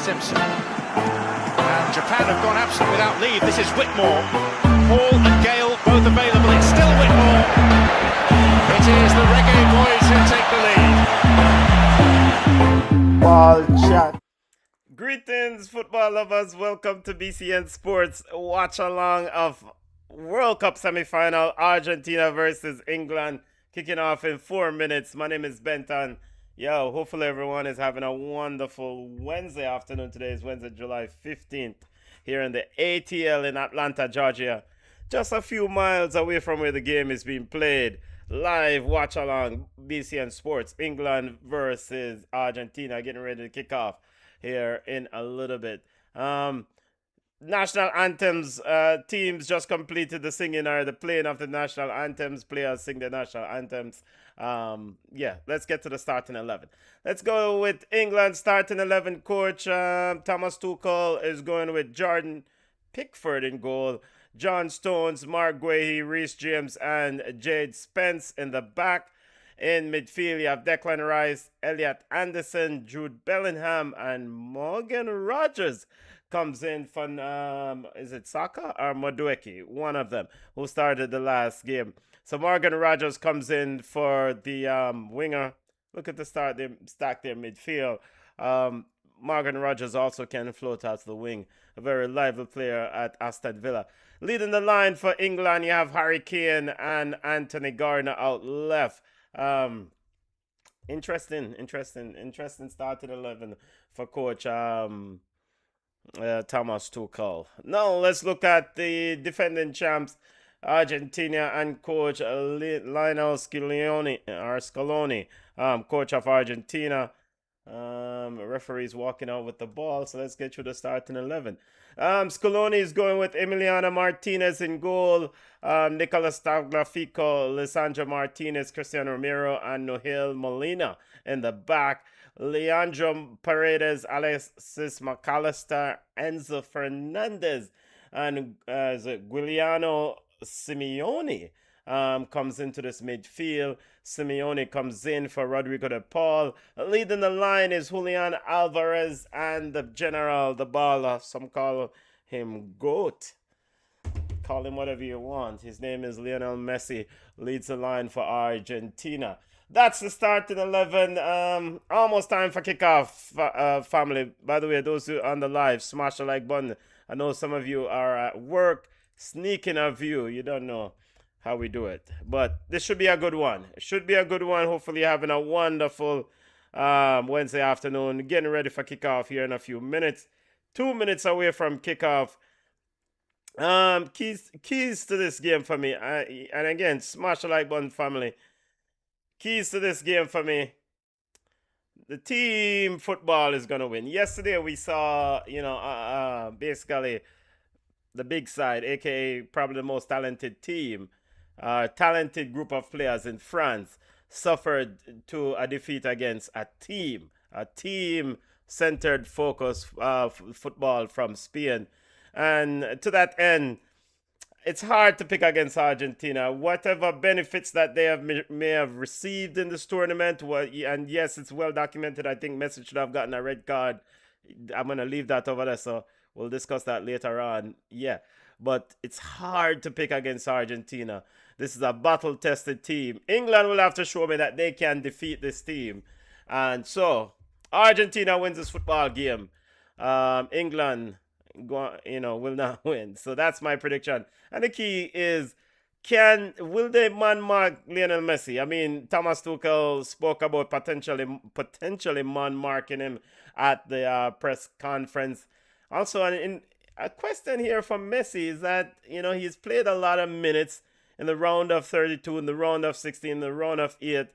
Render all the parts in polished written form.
Simpson. And Japan have gone absent without leave. This is Whitmore. Hall and Gale both available. It's still Whitmore. It is the Reggae Boys who take the lead. Ball chat. Greetings, football lovers. Welcome to BCN Sports watch along of World Cup semi-final, Argentina versus England, kicking off in 4 minutes. My name is Benton. Yo, hopefully everyone is having a wonderful Wednesday afternoon. Today is Wednesday, July 15th, here in the ATL in Atlanta, Georgia. Just a few miles away from where the game is being played. Live watch along BCN Sports, England versus Argentina, getting ready to kick off here in a little bit. National anthems, teams just completed the singing or the playing of the national anthems. Players sing the national anthems. Let's get to the starting 11. Let's go with England starting 11. Coach Thomas Tuchel is going with Jordan Pickford in goal. John Stones, Mark Guehi, Reece James, and Jade Spence in the back. In midfield, you have Declan Rice, Elliot Anderson, Jude Bellingham, and Morgan Rogers comes in from, is it Saka or Madueke? One of them, who started the last game. So Morgan Rogers comes in for the winger. Look at the stack there midfield. Morgan Rogers also can float out to the wing. A very lively player at Aston Villa. Leading the line for England, you have Harry Kane and Anthony Gardner out left. Interesting starting 11 for Coach Thomas Tuchel. Now let's look at the defending champs, Argentina, and Coach Lionel Scaloni, coach of Argentina. Referee's walking out with the ball, so let's get you the starting 11. Scaloni is going with Emiliano Martinez in goal, Nicolas Tagliafico, Lisandro Martinez, Cristiano Romero, and Noel Molina in the back. Leandro Paredes, Alexis McAllister, Enzo Fernandez, and Giuliano Simeone comes into this midfield. Simeone comes in for Rodrigo de Paul. Leading the line is Julian Alvarez and the general, the baller. Some call him GOAT. Call him whatever you want. His name is Lionel Messi. Leads the line for Argentina. That's the starting 11. Almost time for kickoff, family. By the way, those who are on the live, smash the like button. I know some of you are at work, sneaking a view. You don't know how we do it, but this should be a good one. It should be a good one. Hopefully you're having a wonderful Wednesday afternoon, getting ready for kickoff here in a few minutes. 2 minutes away from kickoff. Keys to this game for me, and again, smash the like button, family. Keys to this game for me: the team football is gonna win. Yesterday we saw, basically the big side, aka probably the most talented team, talented group of players in France, suffered to a defeat against a team-centered focus football from Spain. And to that end, it's hard to pick against Argentina. Whatever benefits that they may have received in this tournament, and yes, it's well documented. I think Messi should have gotten a red card. I'm going to leave that over there, so we'll discuss that later on. Yeah, but it's hard to pick against Argentina. This is a battle-tested team. England will have to show me that they can defeat this team. And so, Argentina wins this football game. England will not win. So that's my prediction. And the key is, will they man-mark Lionel Messi? I mean, Thomas Tuchel spoke about potentially man-marking him at the press conference. Also, in a question here from Messi is that, he's played a lot of minutes in the round of 32, in the round of 16, in the round of 8.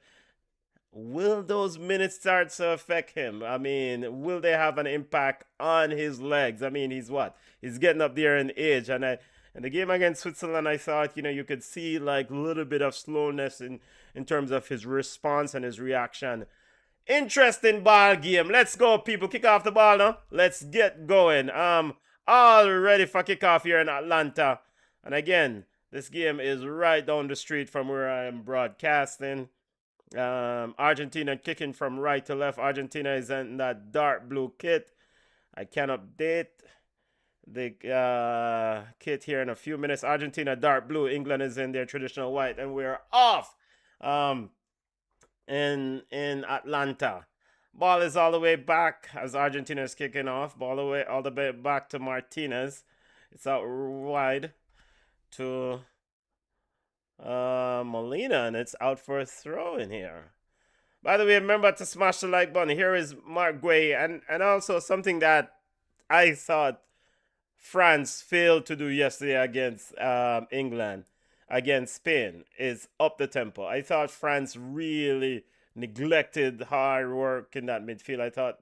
Will those minutes start to affect him? I mean, will they have an impact on his legs? I mean, he's getting up there in age. And in the game against Switzerland, I thought, you could see like a little bit of slowness in terms of his response and his reaction. Interesting ball game. Let's go, people. Kick off the ball now. Let's get going. All ready for kickoff here in Atlanta. And again, this game is right down the street from where I am broadcasting. Argentina kicking from right to left. Argentina is in that dark blue kit. I can update the kit here in a few minutes. Argentina dark blue, England is in their traditional white, and we're off in Atlanta. Ball is all the way back as Argentina is kicking off. Ball all the way back to Martinez. It's out wide to Molina, and it's out for a throw in here. By the way, remember to smash the like button. Here is Mark Guay, and also something that I thought France failed to do yesterday against England, against Spain, is up the tempo. I thought France really neglected hard work in that midfield. I thought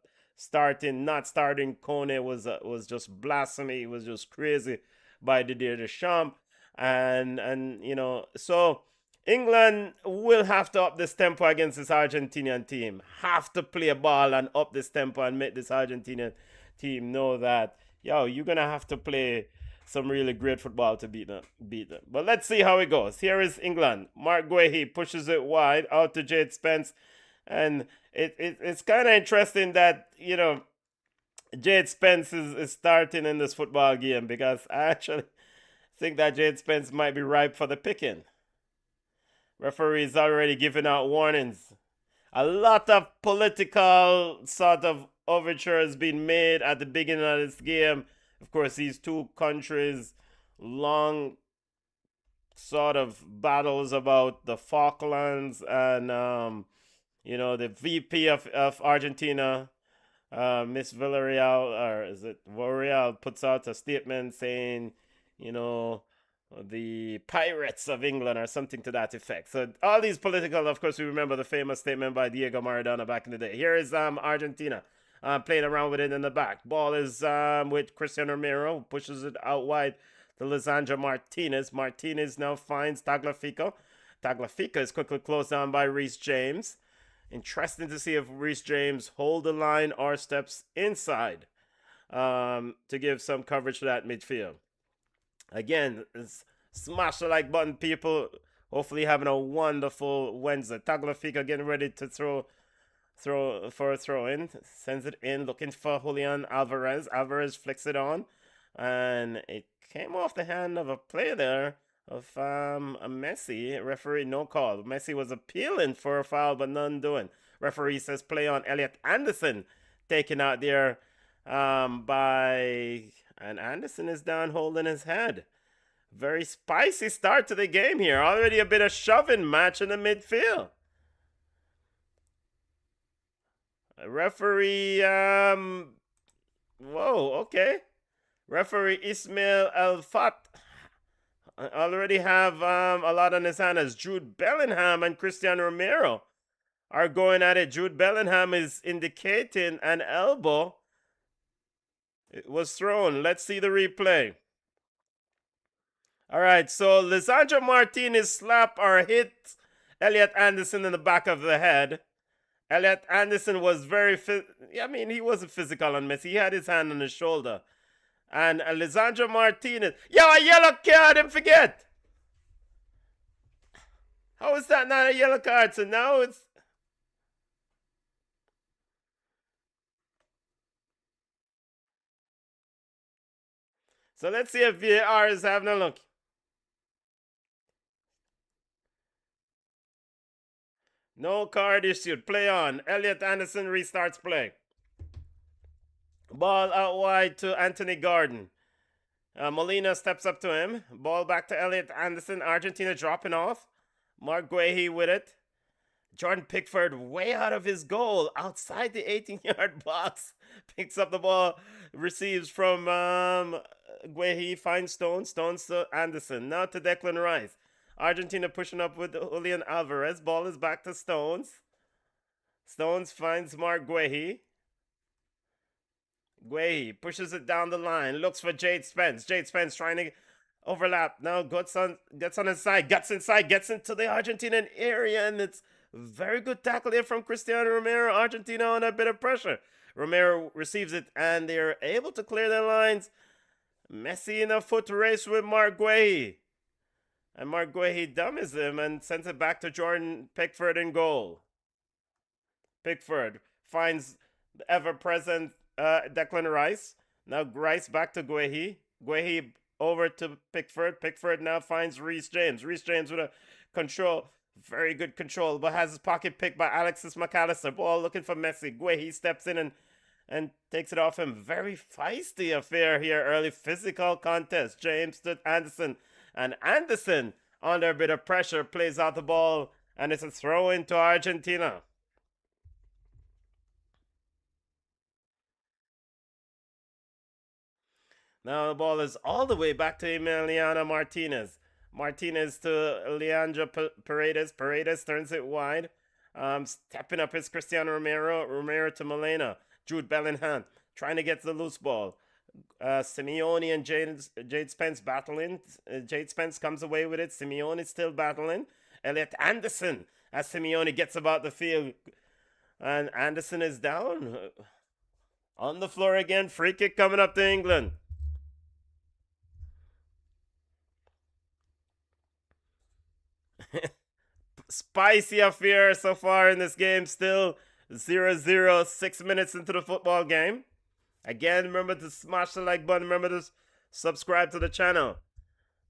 not starting Kone was just blasphemy. It was just crazy by Didier Deschamps, and so England will have to up this tempo against this Argentinian team. Have to play a ball and up this tempo and make this Argentinian team know that, you're going to have to play some really great football to beat them. But let's see how it goes. Here is England. Mark Guehi pushes it wide out to Jade Spence. And it's kind of interesting that, Jade Spence is starting in this football game, because I actually think that Jade Spence might be ripe for the picking. Referee's already giving out warnings. A lot of political sort of overtures being made at the beginning of this game. Of course, these two countries, long sort of battles about the Falklands, and the VP of Argentina, Miss Villarreal, or is it Villarreal, puts out a statement saying, the pirates of England, or something to that effect. So all these political, of course, we remember the famous statement by Diego Maradona back in the day. Here is Argentina playing around with it in the back. Ball is with Cristiano Romero, who pushes it out wide to Lisandro Martinez. Martinez now finds Tagliafico. Tagliafico is quickly closed down by Reece James. Interesting to see if Reece James hold the line or steps inside to give some coverage to that midfield. Again, smash the like button, people. Hopefully having a wonderful Wednesday. Tagliafico getting ready to throw for a throw in. Sends it in, looking for Julian Alvarez. Alvarez flicks it on, and it came off the hand of a player there of a Messi. Referee, no call. Messi was appealing for a foul, but none doing. Referee says play on. Elliot Anderson taken out there and Anderson is down holding his head. Very spicy start to the game here. Already a bit of shoving match in the midfield. Referee, whoa, okay. Referee Ismail El-Fat already have a lot on his hand, as Jude Bellingham and Cristiano Romero are going at it. Jude Bellingham is indicating an elbow. It was thrown. Let's see the replay. All right, so Lisandro Martinez slap or hit Elliot Anderson in the back of the head. Elliot Anderson was he wasn't physical on Messi. He had his hand on his shoulder. And Lisandro Martinez, a yellow card, don't forget. How is that not a yellow card? So now it's... So let's see if VAR is having a look. No card issued. Play on. Elliot Anderson restarts play. Ball out wide to Anthony Gordon. Molina steps up to him. Ball back to Elliot Anderson. Argentina dropping off. Mark Guehi with it. Jordan Pickford way out of his goal, outside the 18-yard box. Picks up the ball, receives from Guehi, finds Stones. Stones to Anderson. Now to Declan Rice. Argentina pushing up with Julian Alvarez. Ball is back to Stones. Stones finds Mark Guehi. Guehi pushes it down the line. Looks for Jade Spence. Jade Spence trying to overlap. Now gets on his side. Gets inside. Gets into the Argentinian area. And it's very good tackle here from Cristiano Romero. Argentina on a bit of pressure. Romero receives it. And they're able to clear their lines. Messi in a foot race with Mark Guehi. And Mark Guehi dummies him and sends it back to Jordan Pickford in goal. Pickford finds the ever-present Declan Rice. Now Rice back to Guehi. Guehi over to Pickford. Pickford now finds Reece James. Reece James with a control. Very good control, but has his pocket picked by Alexis McAllister. Ball looking for Messi. Guehi steps in and takes it off him. Very feisty affair here. Early physical contest. James to Anderson. And Anderson, under a bit of pressure, plays out the ball. And it's a throw into Argentina. Now the ball is all the way back to Emiliano Martinez. Martinez to Leandro Paredes. Paredes turns it wide. Stepping up is Cristiano Romero. Romero to Molina. Jude Bellingham trying to get the loose ball. Simeone and Jade Spence battling. Jade Spence comes away with it. Simeone still battling. Elliot Anderson as Simeone gets about the field. And Anderson is down. On the floor again. Free kick coming up to England. Spicy affair so far in this game. Still 0-0, 6 minutes into the football game. Again, remember to smash the like button. Remember to subscribe to the channel.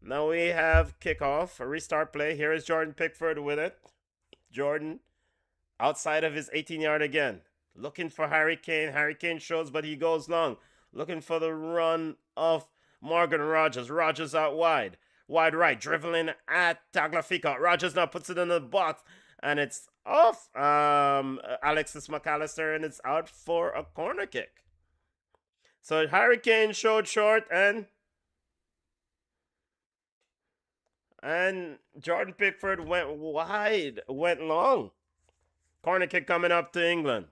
Now we have kickoff, a restart play. Here is Jordan Pickford with it. Jordan outside of his 18-yard again. Looking for Harry Kane. Harry Kane shows, but he goes long. Looking for the run of Morgan Rogers. Rogers out wide. Wide right, dribbling at Tagliafico. Rogers now puts it in the box, and it's off Alexis McAllister, and it's out for a corner kick. So Harry Kane showed short, and Jordan Pickford went wide, went long. Corner kick coming up to England.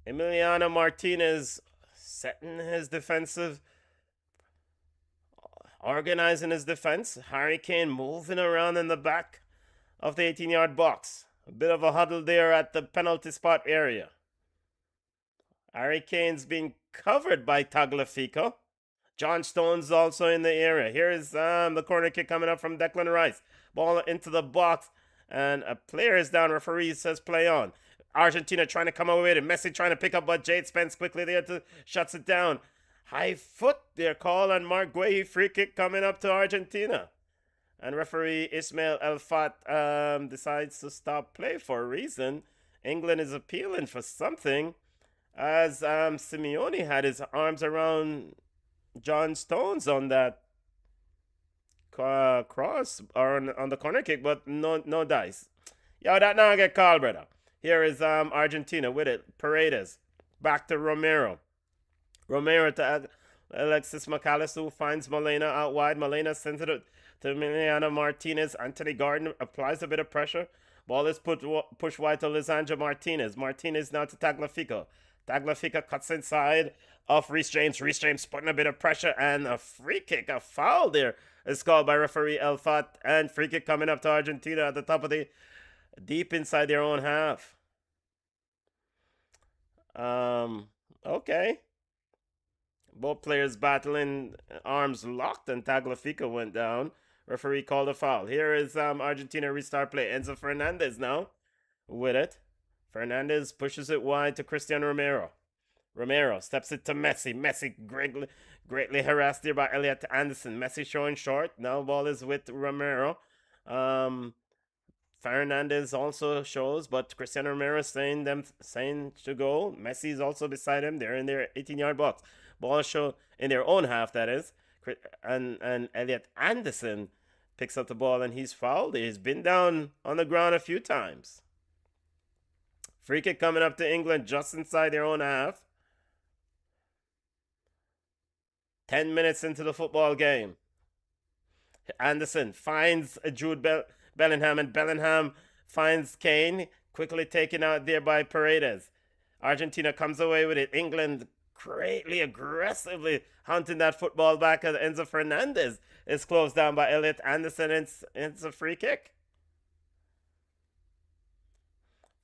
Emiliano Martinez setting his defensive, organizing his defense. Harry Kane moving around in the back of the 18-yard box. A bit of a huddle there at the penalty spot area. Harry Kane's being covered by Tagliafico. John Stones also in the area. Here is the corner kick coming up from Declan Rice. Ball into the box, and a player is down. Referee says play on. Argentina trying to come away with it. Messi trying to pick up, but Jade Spence quickly there to shuts it down. High foot there call on Mark Guehi. Free kick coming up to Argentina. And referee Ismail El-Fat decides to stop play for a reason. England is appealing for something, as Simeone had his arms around John Stones on that cross or on the corner kick, but no dice. Yo, that now get called, brother. Here is Argentina with it. Paredes back to Romero. Romero to Alexis McAllister, who finds Molina out wide. Molina sends it to Emiliano Martinez. Anthony Gordon applies a bit of pressure. Ball is pushed wide to Lisandro Martinez. Martinez now to Tagliafico. Tagliafico cuts inside of Reece James. Reece James putting a bit of pressure, and a free kick, a foul there is called by referee El-Fat. And free kick coming up to Argentina at the top of the, deep inside their own half. Okay. Both players battling, arms locked, and Tagliafico went down. Referee called a foul. Here is Argentina restart play. Enzo Fernandez now with it. Fernandez pushes it wide to Cristiano Romero. Romero steps it to Messi. Messi greatly harassed here by Elliot Anderson. Messi showing short. Now ball is with Romero. Fernandez also shows, but Cristiano Romero saying to go. Messi is also beside him. They're in their 18-yard box. Ball show in their own half, that is. And Elliot Anderson picks up the ball, and he's fouled. He's been down on the ground a few times. Free kick coming up to England just inside their own half. 10 minutes into the football game. Anderson finds Jude Bellingham, and Bellingham finds Kane, quickly taken out there by Paredes. Argentina comes away with it. England greatly aggressively hunting that football back, as Enzo Fernandez is closed down by Elliot Anderson. It's a free kick.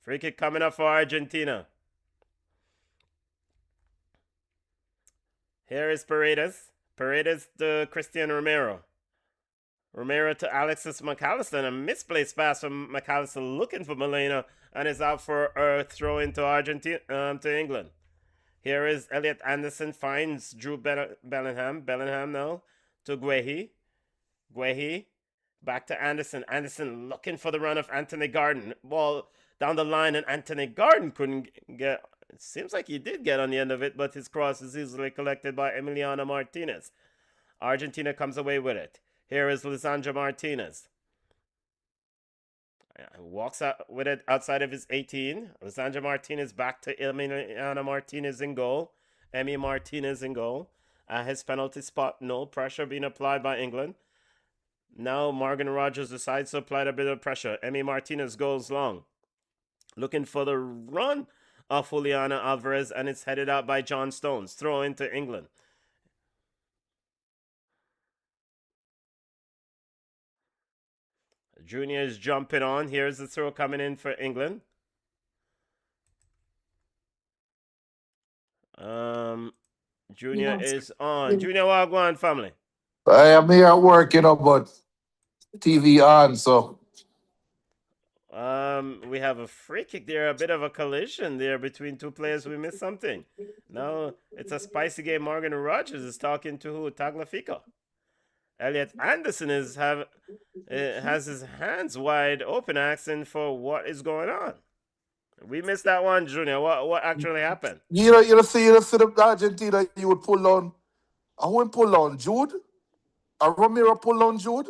Free kick coming up for Argentina. Here is Paredes. Paredes to Cristiano Romero. Romero to Alexis McAllister, and a misplaced pass from McAllister looking for Molina, and is out for a throw into Argentina to England. Here is Elliot Anderson finds Drew Bellingham. Bellingham now to Guehi. Guehi back to Anderson. Anderson looking for the run of Anthony Gordon. Ball down the line, and Anthony Gordon couldn't get. It seems like he did get on the end of it, but his cross is easily collected by Emiliano Martinez. Argentina comes away with it. Here is Lisandro Martinez. Walks out with it outside of his 18. Lisandro Martinez back to Emiliano Martinez in goal. Emi Martinez in goal. At his penalty spot, no pressure being applied by England. Now Morgan Rogers decides to apply a bit of pressure. Emi Martinez goes long. Looking for the run of Juliana Alvarez, and it's headed out by John Stones. Throw into England. Junior is jumping on. Here's the throw coming in for England. Junior is on. Junior, what go on, family? I am here at work, but TV on, so. We have a free kick there, a bit of a collision there between two players. We missed something. Now it's a spicy game. Morgan Rogers is talking to who? Tagliafico. Elliot Anderson has his hands wide open, asking for what is going on. We missed that one, Junior. What actually happened? You see the Argentina, you would pull on. I wouldn't pull on Jude. Romero pull on Jude.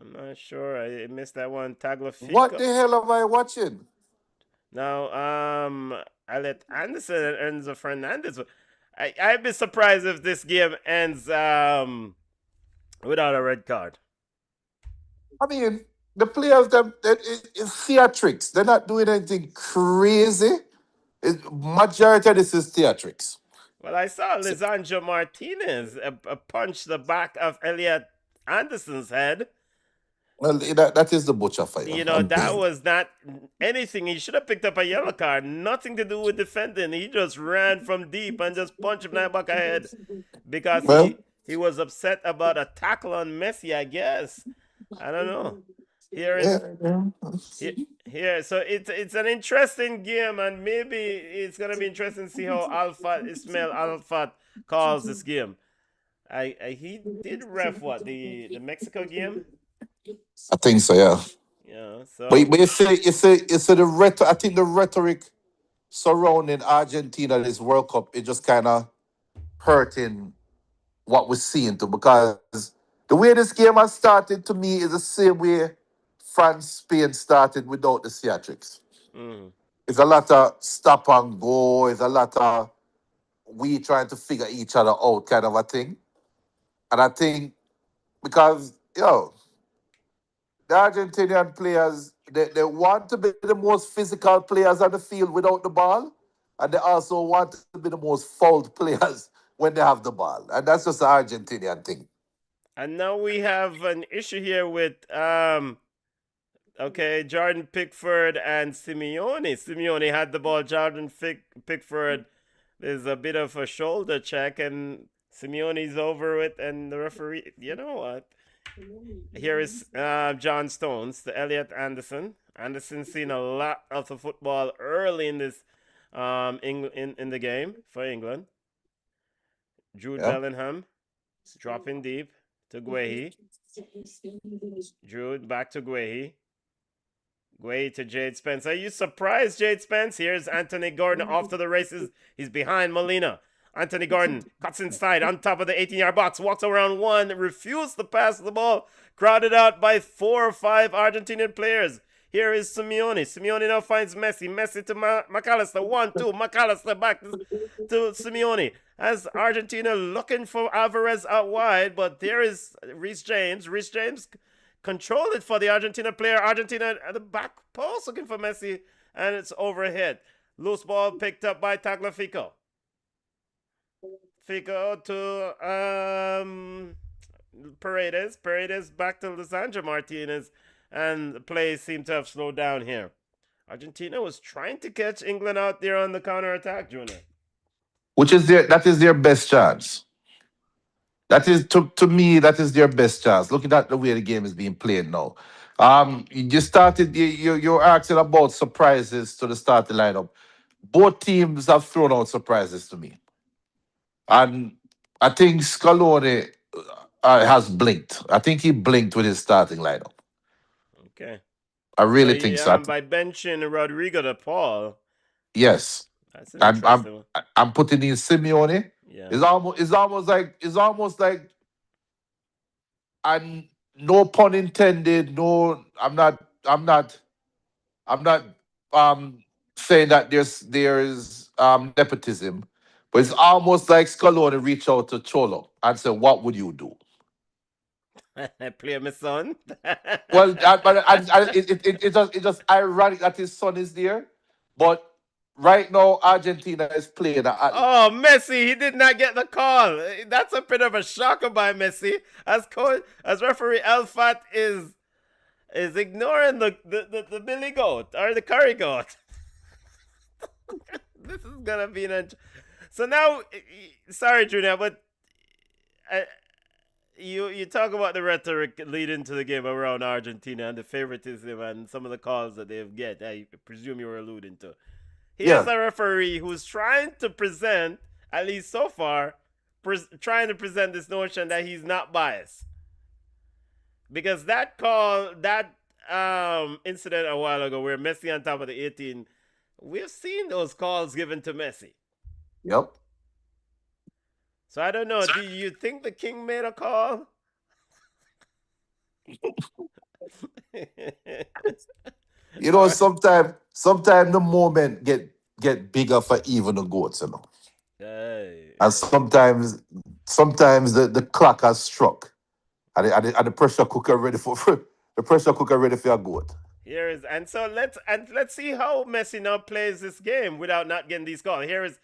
I'm not sure. I missed that one. Tagliafico. What the hell am I watching? Now, Elliot Anderson and Enzo Fernandez. I'd be surprised if this game ends without a red card. I mean, the players, it's theatrics. They're not doing anything crazy. Majority of this is theatrics. Well, I saw Lisandro Martinez punch the back of Elliot Anderson's head. Well, that is the butcher fight. That was not anything. He should have picked up a yellow card. Nothing to do with defending. He just ran from deep and just punched him in the back of the head because he was upset about a tackle on Messi, I guess. I don't know. Here. So it's an interesting game, and maybe it's gonna be interesting to see how Ismail Alfat calls this game. He did ref the Mexico game. I think so, yeah. Yeah. So. But you say the rhetoric. I think the rhetoric surrounding Argentina this World Cup is just kind of hurting what we're seeing too, because the way this game has started to me is the same way France, Spain started without the theatrics. It's a lot of stop and go. It's a lot of we trying to figure each other out kind of a thing. And I think because, the Argentinian players, they want to be the most physical players on the field without the ball. And they also want to be the most fouled players when they have the ball. And that's just the Argentinian thing. And now we have an issue here with Jordan Pickford and Simeone. Simeone had the ball. Jordan Pickford, there's a bit of a shoulder check, and Simeone's over it, and the referee, you know what? Here is John Stones to Elliot Anderson. Anderson seen a lot of the football early in this in the game for England. Jude Bellingham dropping deep to Guehi. Jude back to Guehi. Guehi to Jade Spence. Are you surprised, Jade Spence? Here's Anthony Gordon off to the races. He's behind Molina. Anthony Gordon cuts inside on top of the 18-yard box, walks around one, refused to pass the ball, crowded out by 4 or 5 Argentinian players. Here is Simeone. Simeone now finds Messi. Messi to McAllister. 1-2. McAllister back to Simeone. As Argentina looking for Alvarez out wide, but there is Reece James. Reece James controlled it for the Argentina player. Argentina at the back post looking for Messi, and it's overhead. Loose ball picked up by Tagliafico. Fico to Paredes. Paredes back to Lisandro Martinez, and the play seemed to have slowed down here. Argentina was trying to catch England out there on the counter-attack, Junior. That is their best chance. That is to me, that is their best chance. Looking at the way the game is being played now. You started you're asking about surprises to the starting lineup. Both teams have thrown out surprises to me. And I think Scaloni has blinked. I think he blinked with his starting lineup. Okay. I So really think so. by benching Rodrigo to Paul, Yes. that's an I'm I'm interesting one. I'm putting in Simeone. Yeah. It's almost like and no pun intended, no I'm not um saying that there's nepotism, but it's almost like Scaloni reach out to Cholo and say, what would you do? Play my son. Well, it's just ironic that his son is there, but right now Argentina is playing Oh, Messi, he did not get the call. That's a bit of a shocker by Messi. As referee Alfat is ignoring the Billy goat or the curry goat. This is gonna be so now. Sorry, Junior, but uh, you talk about the rhetoric leading to the game around Argentina and the favoritism and some of the calls that they've get. I presume you were alluding to. Here's yeah. a referee who's trying to present, at least so far, trying to present this notion that he's not biased. Because that incident a while ago where Messi on top of the 18, we've seen those calls given to Messi. Yep. So I don't know. Do you think the king made a call? Sorry. Sometimes the moment get bigger for even the goats, Hey, and hey. sometimes the clock has struck, and the pressure cooker ready for the pressure cooker ready for a goat. Here is let's see how Messi now plays this game without not getting these calls. Here is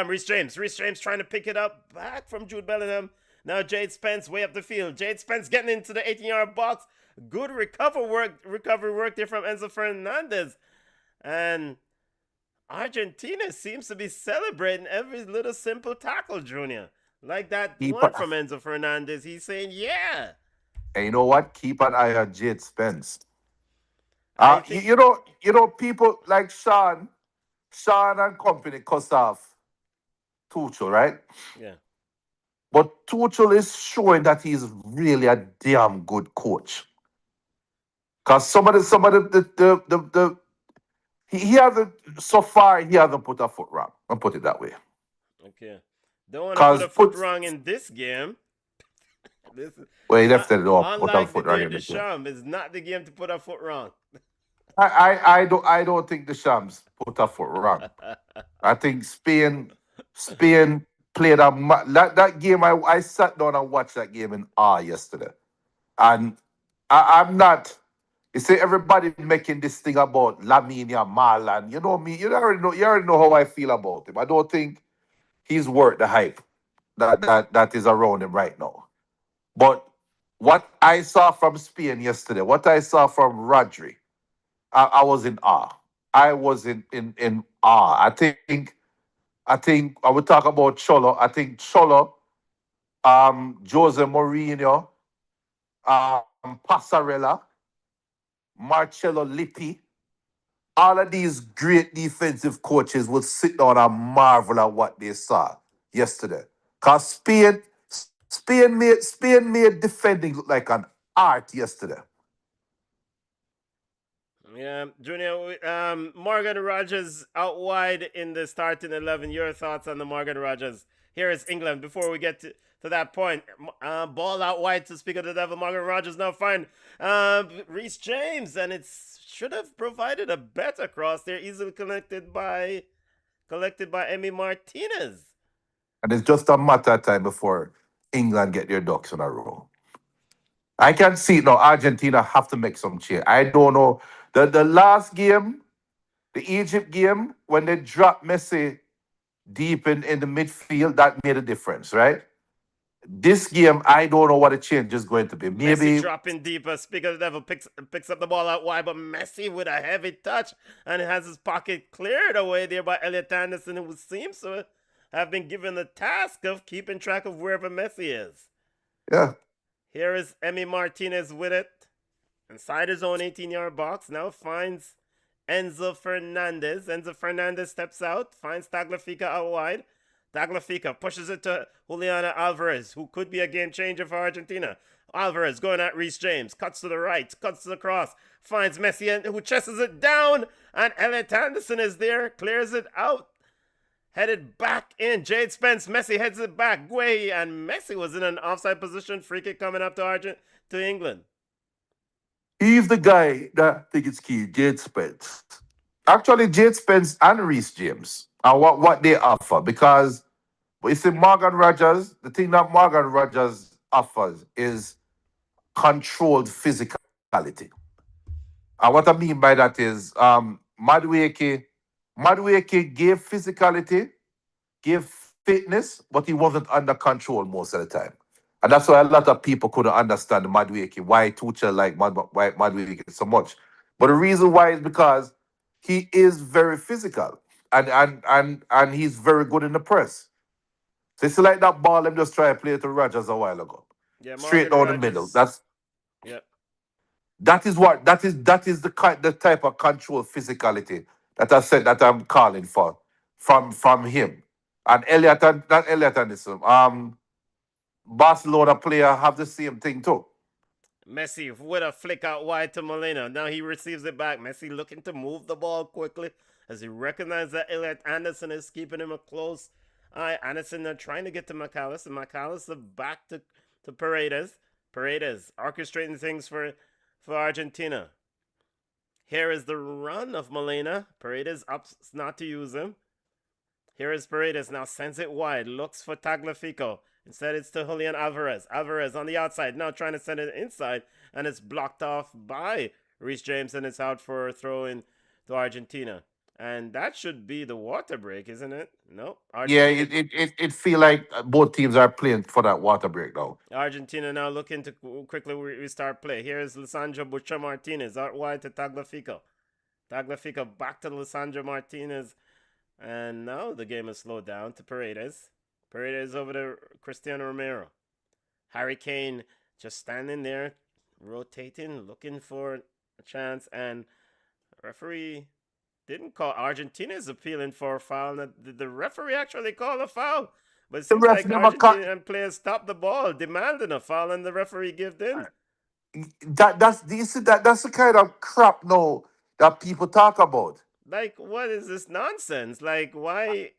Reece James. Reece James trying to pick it up back from Jude Bellingham. Now Jade Spence way up the field. Jade Spence getting into the 18-yard box. Good recovery work there from Enzo Fernandez. And Argentina seems to be celebrating every little simple tackle, Junior. Like that Keep one an, from Enzo Fernandez. He's saying, yeah. and you know what? Keep an eye on Jade Spence. I You, think, you know, people like Sean and company cuss off Tuchel, right? yeah. But Tuchel is showing that he's really a damn good coach. Cause he hasn't so far he hasn't put a foot wrong. I'll put it that way. Okay. Don't want to put Cause a foot put wrong in this game. This is well he left not it off, put a unlike the foot wrong dear in the game. Deschamps. It's not the game to put a foot wrong. I don't think the Shams put a foot wrong. I think Spain played that game. I sat down and watched that game in awe yesterday, and I'm not. You see, everybody making this thing about Lamine Yamal, and you know me. You already know how I feel about him. I don't think he's worth the hype that is around him right now. But what I saw from Spain yesterday, what I saw from Rodri, I was in awe. I was in awe. I think I would talk about Cholo. I think Cholo, Jose Mourinho, Passarella, Marcello Lippi, all of these great defensive coaches would sit down and marvel at what they saw yesterday. Cause Spain made defending look like an art yesterday. Yeah, Junior. Morgan Rogers out wide in the starting 11. Your thoughts on the Morgan Rogers? Here is England. Before we get to that point, ball out wide to speak of the devil. Morgan Rogers now find Reece James, and it should have provided a better cross there, easily collected by Emi Martinez. And it's just a matter of time before England get their ducks in a row. I can see it now. Argentina have to make some change. I don't know. The last game, the Egypt game, when they dropped Messi deep in the midfield, that made a difference, right? This game, I don't know what the change is going to be. Messi Maybe dropping deeper. Speak of the devil picks up the ball out wide, but Messi with a heavy touch and has his pocket cleared away there by Elliot Anderson, who seems to have been given the task of keeping track of wherever Messi is. Yeah. Here is Emi Martinez with it. Inside his own 18-yard box. Now finds Enzo Fernandez. Enzo Fernandez steps out. Finds Tagliafico out wide. Tagliafico pushes it to Juliana Alvarez, who could be a game changer for Argentina. Alvarez going at Reece James. Cuts to the right. Cuts to the cross. Finds Messi, who chases it down. And Elliot Anderson is there. Clears it out. Headed back in. Jade Spence. Messi heads it back. Guehi. And Messi was in an offside position. Free kick coming up to England. He's the guy that I think it's key, Jade Spence. Actually, Jade Spence and Reece James and what they offer. Because you see, Morgan Rogers, the thing that Morgan Rogers offers is controlled physicality. And what I mean by that is Madueke gave physicality, gave fitness, but he wasn't under control most of the time. And that's why a lot of people couldn't understand Madueke, why Tuchel liked why Madueke so much. But the reason why is because he is very physical and he's very good in the press. So it's like that ball them just try to play to Rogers a while ago. Yeah, Straight Morgan down the Rogers. middle. Yep. That is the type of control physicality that I said that I'm calling for from him. And not Elliot Anderson. Barcelona player have the same thing too. Messi with a flick out wide to Molina. Now he receives it back. Messi looking to move the ball quickly as he recognizes that Elliot Anderson is keeping him a close eye. Anderson trying to get to McAllister. McAllister back to Paredes. Paredes orchestrating things for Argentina. Here is the run of Molina. Paredes opts not to use him. Here is Paredes, now sends it wide, looks for Tagliafico. Instead, it's to Julian Alvarez. Alvarez on the outside, now trying to send it inside, and it's blocked off by Reece James, and it's out for a throw in to Argentina. And that should be the water break, isn't it? No. Yeah, it feel like both teams are playing for that water break now. Argentina now looking to quickly restart play. Here is Lisandro Bucha Martinez out wide to Tagliafico. Tagliafico back to Lisandro Martinez. And now the game is slowed down to Paredes. Paredes over to Cristiano Romero. Harry Kane just standing there, rotating, looking for a chance. And the referee didn't call. Argentina is appealing for a foul. And the referee actually called a foul. But it seems like Argentinian players stopped the ball, demanding a foul, and the referee gave in. That's the kind of crap now that people talk about. Like, what is this nonsense? Like, why?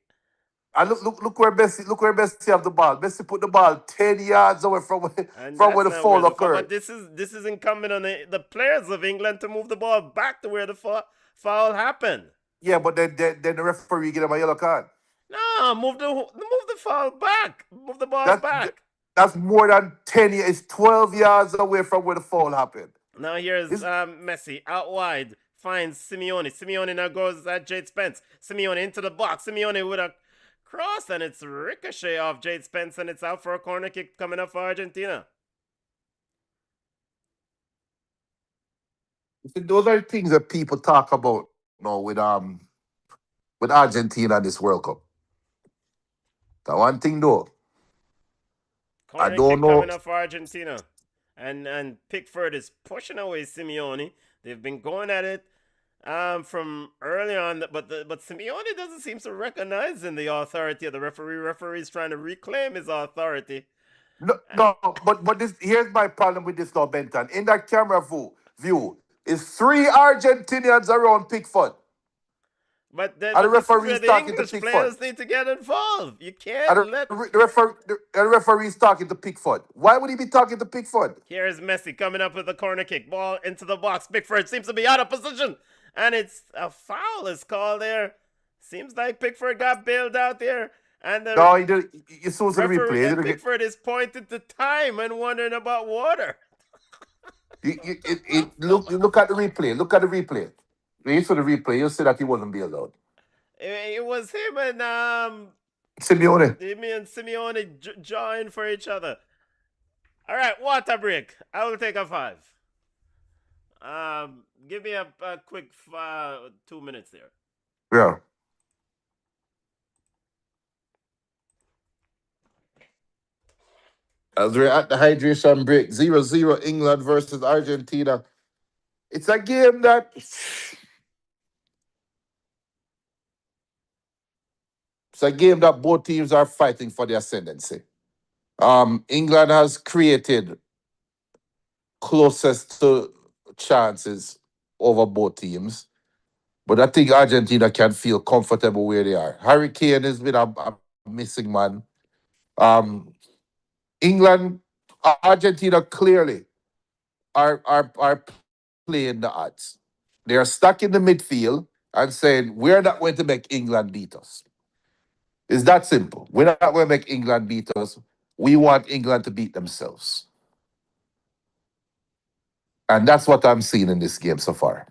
And look where Messi have the ball. Messi put the ball 10 yards away from where the foul occurred. But this is incumbent on the players of England to move the ball back to where the foul happened. Yeah, but then the referee get him a yellow card. No, move the foul back. Move the ball back. That's more than 10 yards. It's 12 yards away from where the foul happened. Now here's Messi out wide. Finds Simeone. Simeone now goes at Jade Spence. Simeone into the box. Simeone with a cross, and it's ricochet off Jade Spence, and it's out for a corner kick coming up for Argentina. Those are things that people talk about now with Argentina and this World Cup. The one thing though, Corner I don't kick know. coming up for Argentina. And Pickford is pushing away Simeone. They've been going at it from early on, but Simeone doesn't seem to recognize in the authority of the referee. Referee's trying to reclaim his authority. No, but here's my problem with this now, Benton. In that camera view, is 3 Argentinians around Pickford. But the referee's talking to English Pickford. players need to get involved. You can't let the referee's talking to Pickford. Why would he be talking to Pickford? Here's Messi coming up with a corner kick. Ball into the box. Pickford seems to be out of position. And it's a foul is called there. Seems like Pickford got bailed out there. And the No, he did. You saw the replay. And Pickford is pointing to time and wondering about water. Look at the replay. Look at the replay. When you saw the replay, you'll see that he wasn't bailed out. It was him and Simeone. Him and Simeone joined for each other. All right, water break. I will take a 5. Give me a quick 2 minutes there. Yeah. As we're at the hydration break, 0-0 England versus Argentina. It's a game that both teams are fighting for the ascendancy. England has created closest to chances over both teams, but I think Argentina can feel comfortable where they are. Harry Kane has been a missing man. Um, England, Argentina clearly are playing the odds. They are stuck in the midfield and saying, we're not going to make England beat us. It's that simple. We're not going to make England beat us. We want England to beat themselves. And that's what I'm seeing in this game so far.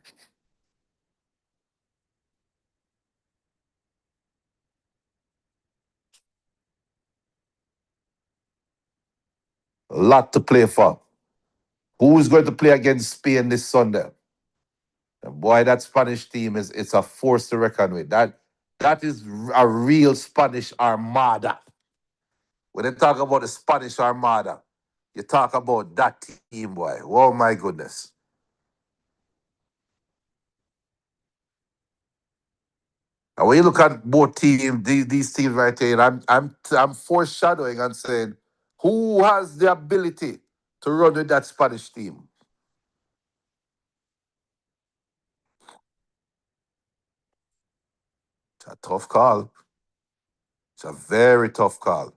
A lot to play for. Who's going to play against Spain this Sunday? And boy, that Spanish team is it's a force to reckon with. That is a real Spanish armada. When they talk about the Spanish armada, you talk about that team, boy. Oh my goodness. And when you look at both teams, these teams right here, I'm foreshadowing and saying, who has the ability to run with that Spanish team? It's a tough call. It's a very tough call.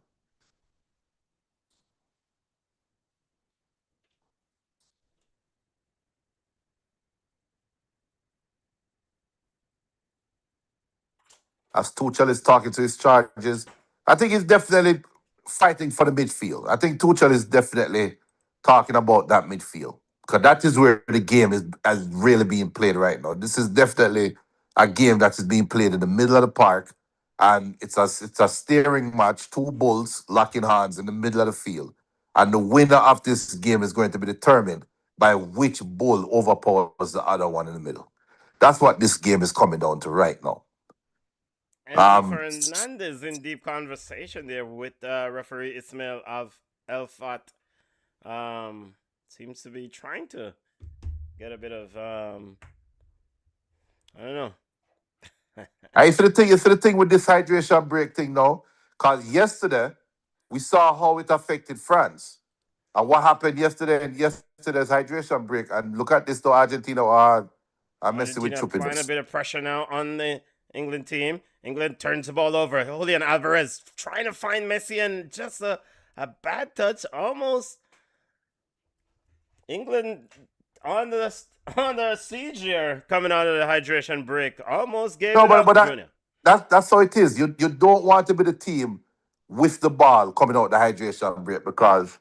As Tuchel is talking to his charges, I think he's definitely fighting for the midfield. I think Tuchel is definitely talking about that midfield because that is where the game is really being played right now. This is definitely a game that is being played in the middle of the park, and it's a steering match. Two bulls locking hands in the middle of the field, and the winner of this game is going to be determined by which bull overpowers the other one in the middle. That's what this game is coming down to right now. Enzo Um, Fernandez in deep conversation there with referee Ismail Elfat. Seems to be trying to get a bit of I don't know. it's the thing with this hydration break thing now. Because yesterday we saw how it affected France. And what happened yesterday in yesterday's hydration break. And look at this though, Argentina are messing with Argentina applying a troopiness. bit of pressure now on the England team. England turns the ball over. Julian Alvarez trying to find Messi and just a bad touch. Almost England on the siege here coming out of the hydration break. Almost gave No, it but up, that, Junior. that's how it is. You don't want to be the team with the ball coming out the hydration break because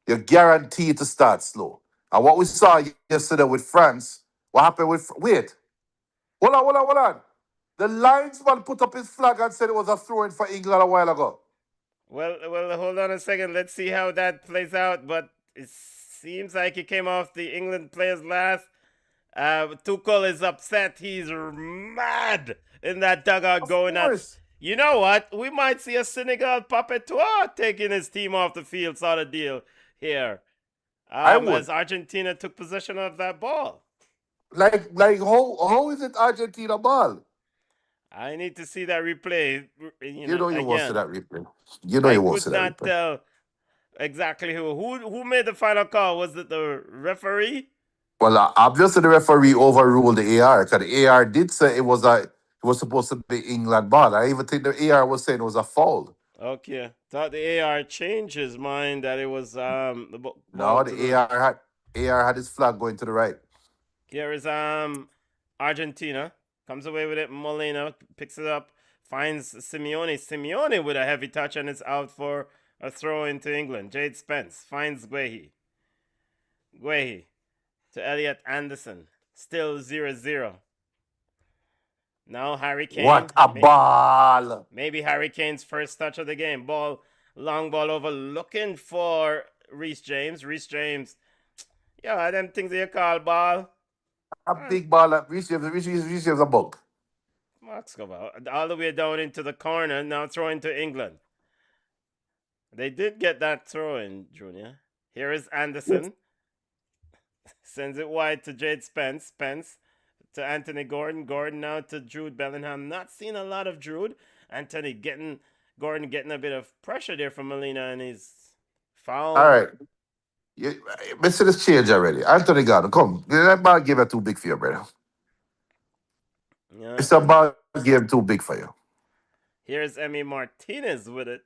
you're guaranteed to start slow. And what we saw yesterday with France, what happened with wait, hold on. The linesman put up his flag and said it was a throw in for England a while ago. Well, hold on a second. Let's see how that plays out. But it seems like he came off the England players last. Tuchel is upset. He's mad in that dugout Of going at. course. You know what? We might see a Senegal puppeteer taking his team off the field sort of deal here. I would. As Argentina took possession of that ball. Like how is it Argentina ball? I need to see that replay, You know you won't see again. that replay. You know I you won't could see that not replay. tell exactly who made the final call. Was it the referee? Well, obviously the referee overruled the AR because the AR did say it was supposed to be England ball. I even think the AR was saying it was a foul. Okay, thought the AR changed his mind that it was the ball No, to the the. AR had his flag going to the right. Here is Argentina comes away with it. Molina picks it up, finds Simeone. Simeone with a heavy touch and it's out for a throw into England. Jade Spence finds Guehi. Guehi to Elliot Anderson. Still 0-0. Now Harry What Kane. a ball! Maybe Harry Kane's first touch of the game. Long ball over, looking for Reece James. Reece James. Yeah, them things you call ball. A big ball that receives a bug. Max Cover all the way down into the corner. Now throwing to England. They did get that throw in, Junior. Here is Anderson. Sends it wide to Jade Spence. Spence to Anthony Gordon. Gordon now to Jude Bellingham. Not seeing a lot of Jude. Gordon getting a bit of pressure there from Molina, and he's All foul. right. You, Mr. This change already. Anthony Gordon, come. That ball game too big for you, brother. Yeah, It's a ball game too big for you. here's Emi Martinez with it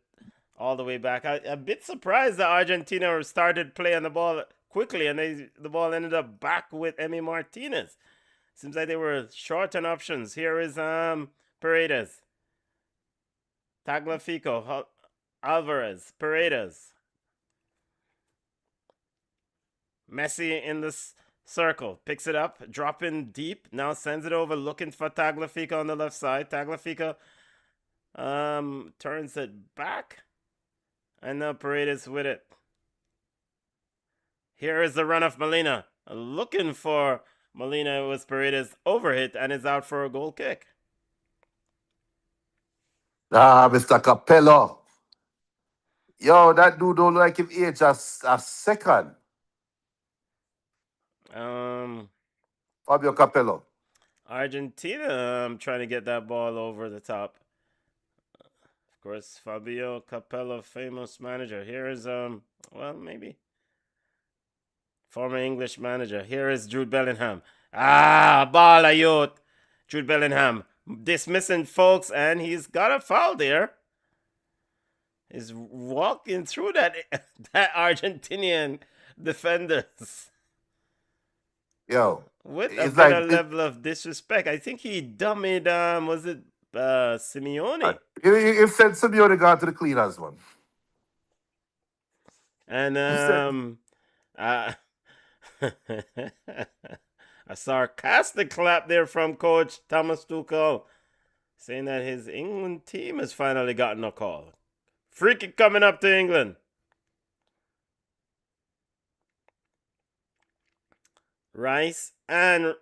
all the way back. A bit surprised that Argentina started playing the ball quickly, and the ball ended up back with Emi Martinez. Seems like they were short on options. Here is Paredes, Tagliafico, Alvarez, Paredes, Messi in this circle, picks it up, dropping deep, now sends it over, looking for Tagliafico on the left side. Tagliafico turns it back, and now Paredes with it. Here is the run of Molina, looking for Molina. It was Paredes overhit and is out for a goal kick. Mr. Capello. Yo, that dude don't like him age a second. Fabio Capello. Argentina trying to get that ball over the top. Of course, Fabio Capello, famous manager. Here is maybe former English manager. Here is Jude Bellingham. Ball a youth. Jude Bellingham dismissing folks, and he's got a foul there. He's walking through that Argentinian defenders. Yo. With a better level of disrespect. I think he dummied, was it Simeone? You said Simeone got to the cleaners one. And a sarcastic clap there from Coach Thomas Tuchel, saying that his England team has finally gotten a call. Free kick coming up to England. Rice and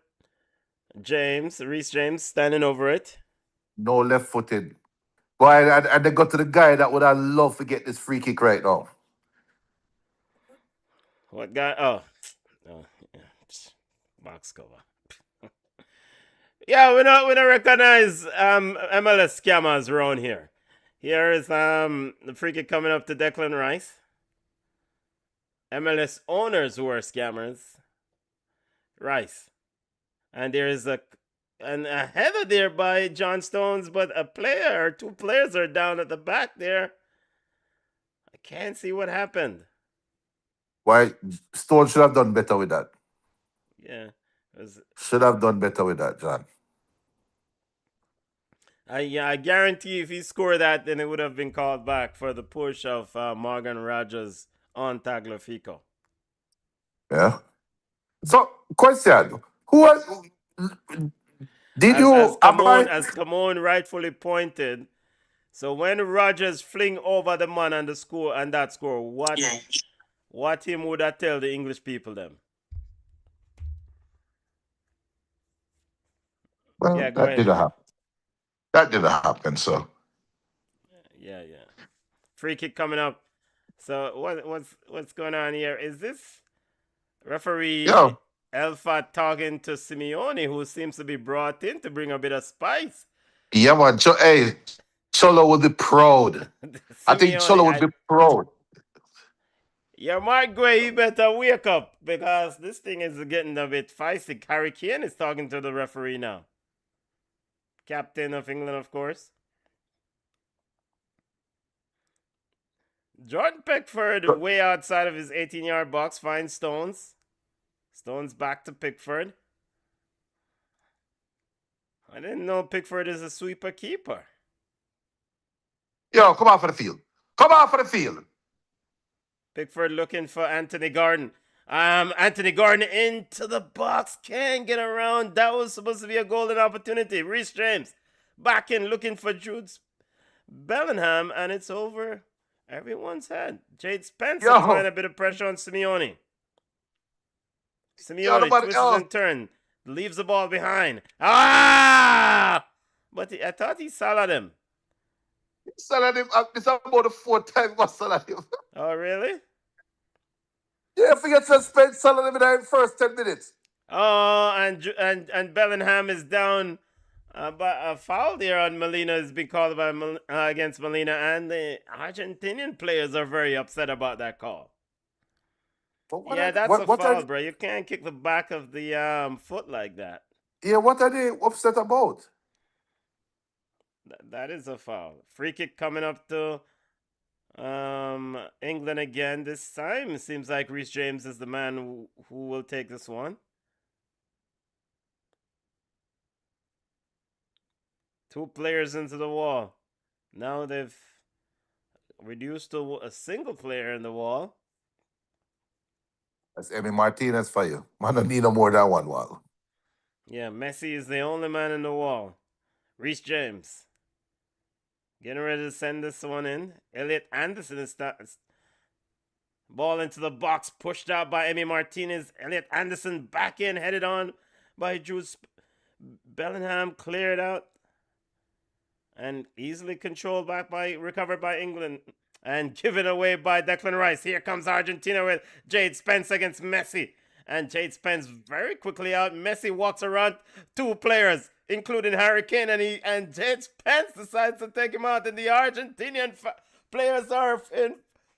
Reece James standing over it. No left footed. Boy, and they got to the guy that would have loved to get this free kick right now. What guy? Oh yeah. Box cover. Yeah, we don't recognize MLS scammers around here. Here is the free kick coming up to Declan Rice. MLS owners who are scammers. Rice. And there is a header there by John Stones, but a player or two players are down at the back there. I can't see what happened. Why Stones should have done better with that. Yeah. Should have done better with that, John. I guarantee if he scored that, then it would have been called back for the push of Morgan Rogers on Tagliafico. Yeah. So, question: Who was? As Camon rightfully pointed? So when Rogers fling over the man and the score and that score, what him would I tell the English people them? Well, yeah, that didn't happen. That didn't happen. So. Yeah. Free kick coming up. So what's going on here? Is this referee Alpha talking to Simeone, who seems to be brought in to bring a bit of spice? Yeah, man. Cholo would be proud. I think Cholo would be proud. Yeah, Mark Gray, you better wake up because this thing is getting a bit feisty. Harry Kane is talking to the referee now. Captain of England, of course. Jordan Pickford, way outside of his 18-yard box, finds Stones. Stones back to Pickford. I didn't know Pickford is a sweeper keeper. Yo, come out for the field. Come out for the field. Pickford looking for Anthony Gordon. Anthony Gordon into the box. Can't get around. That was supposed to be a golden opportunity. Reece James back in looking for Jude Bellingham, and it's over everyone's head. Jade Spencer applying a bit of pressure on Simeone. Simeone twists and turns. Leaves the ball behind. But I thought he saw him. Salah him. This about the fourth time I salah him. Oh, really? Yeah, forget suspend Salah him in the first 10 minutes. Oh, and Bellingham is down. But a foul there on Molina has been called by against Molina, and the Argentinian players are very upset about that call. But Yeah, that's a what are foul, bro. You can't kick the back of the foot like that. yeah, what are they upset about? That is a foul. Free kick coming up to England again. This time it seems like Reece James is the man who will take this one. Two players into the wall. Now they've reduced to a single player in the wall. That's Emi Martinez for you. Man, don't need no more than one wall. Yeah, Messi is the only man in the wall. Reece James getting ready to send this one in. Elliot Anderson is ball into the box, pushed out by Emi Martinez. Elliot Anderson back in, headed on by Jude Bellingham, cleared out and easily controlled back recovered by England and given away by Declan Rice. Here comes Argentina with Jade Spence against Messi. And Jade Spence very quickly out. Messi walks around two players, including Harry Kane, and Jade Spence decides to take him out. And the Argentinian players are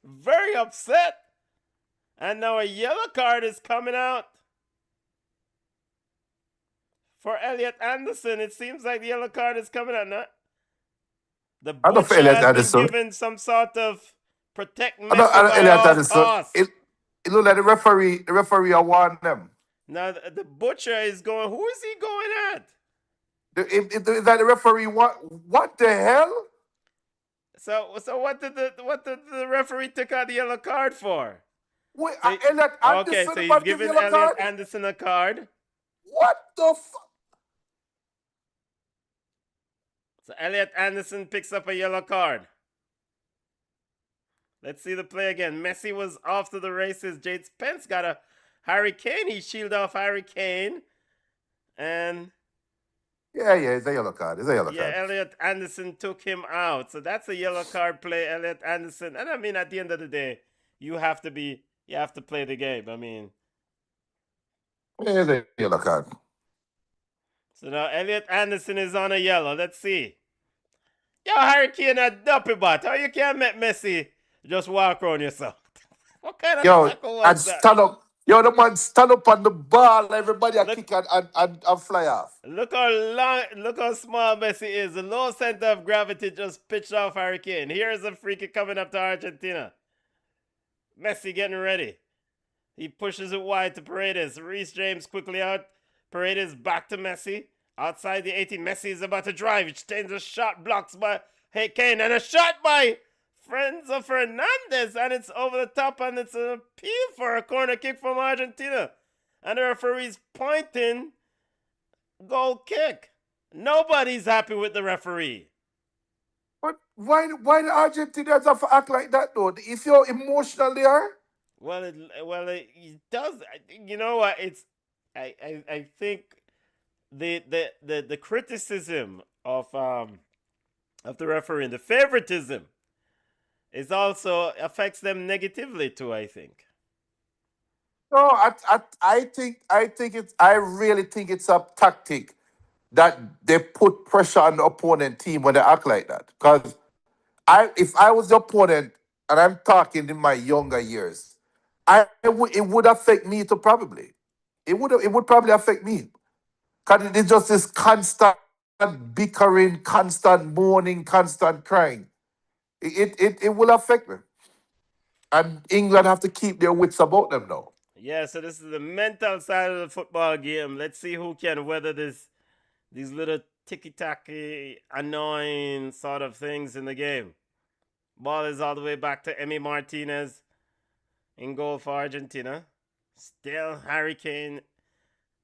very upset. And now a yellow card is coming out for Elliot Anderson. It seems like the yellow card is coming out now. The butcher has been given some sort of protect Messi by all costs. It look like the referee warned them. Now the butcher is going. Who is he going at? Is that the referee? What the hell? So what did the referee take out the yellow card for? Wait, Elliot Anderson. Okay, so he's giving Elliot Anderson a card. What the fuck? So Elliot Anderson picks up a yellow card. Let's see the play again. Messi was off to the races. Jade Spence got a Harry Kane. He shielded off Harry Kane. And yeah, it's a yellow card. Yeah, Elliot Anderson took him out. So that's a yellow card play, Elliot Anderson. And I mean, at the end of the day, you have to play the game. I mean, yeah, it's a yellow card. So now Elliot Anderson is on a yellow. Let's see. Yo, Harry Kane a duppy bot. How you can't make Messi just walk around yourself? What kind of tackle was that? Stand up. Yo, the man stand up on the ball. Everybody kick and fly off. Look how small Messi is. The low center of gravity just pitched off Harry Kane. Here's a free kick coming up to Argentina. Messi getting ready. He pushes it wide to Paredes. Reece James quickly out. Paredes back to Messi. Outside the 18. Messi is about to drive. He changes a shot. Blocks by Kane. And a shot by Renzo Fernandez. And it's over the top. And it's an appeal for a corner kick from Argentina. And the referee's pointing. Goal kick. Nobody's happy with the referee. But why the Argentinians have to act like that though? If you're emotional there? Well, it does. You know what? I think the criticism of the referee and the favoritism is also affects them negatively too, I think. No, I really think it's a tactic that they put pressure on the opponent team when they act like that. Because if I was the opponent and I'm talking in my younger years, it would affect me too probably. It would probably affect me. Because it's just this constant bickering, constant mourning, constant crying. It will affect me. And England have to keep their wits about them now. Yeah, so this is the mental side of the football game. Let's see who can weather these little ticky-tacky, annoying sort of things in the game. Ball is all the way back to Emi Martinez in goal for Argentina. Still Harry Kane.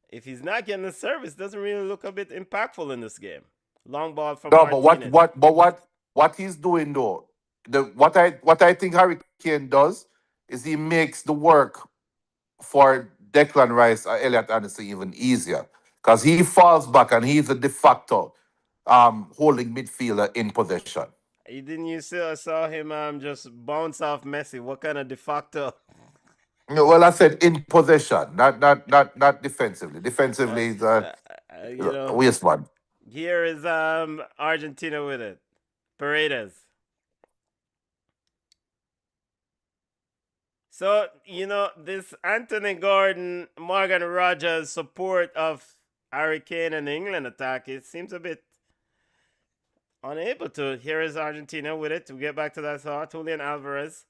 If he's not getting the service, doesn't really look a bit impactful in this game. Long ball from Martinez. But what he's doing though, what I think Harry Kane does is he makes the work for Declan Rice or Elliot Anderson even easier. Because he falls back and he's a de facto holding midfielder in possession. Didn't you saw him just bounce off Messi? What kind of de facto? No, well, I said in possession, not defensively. Uh, Defensively, is you a know, waste man. here is Argentina with it. Paredes. So, this Anthony Gordon, Morgan Rogers support of Harry Kane and the England attack, it seems a bit unable to. Here is Argentina with it. To get back to that thought, Julian Alvarez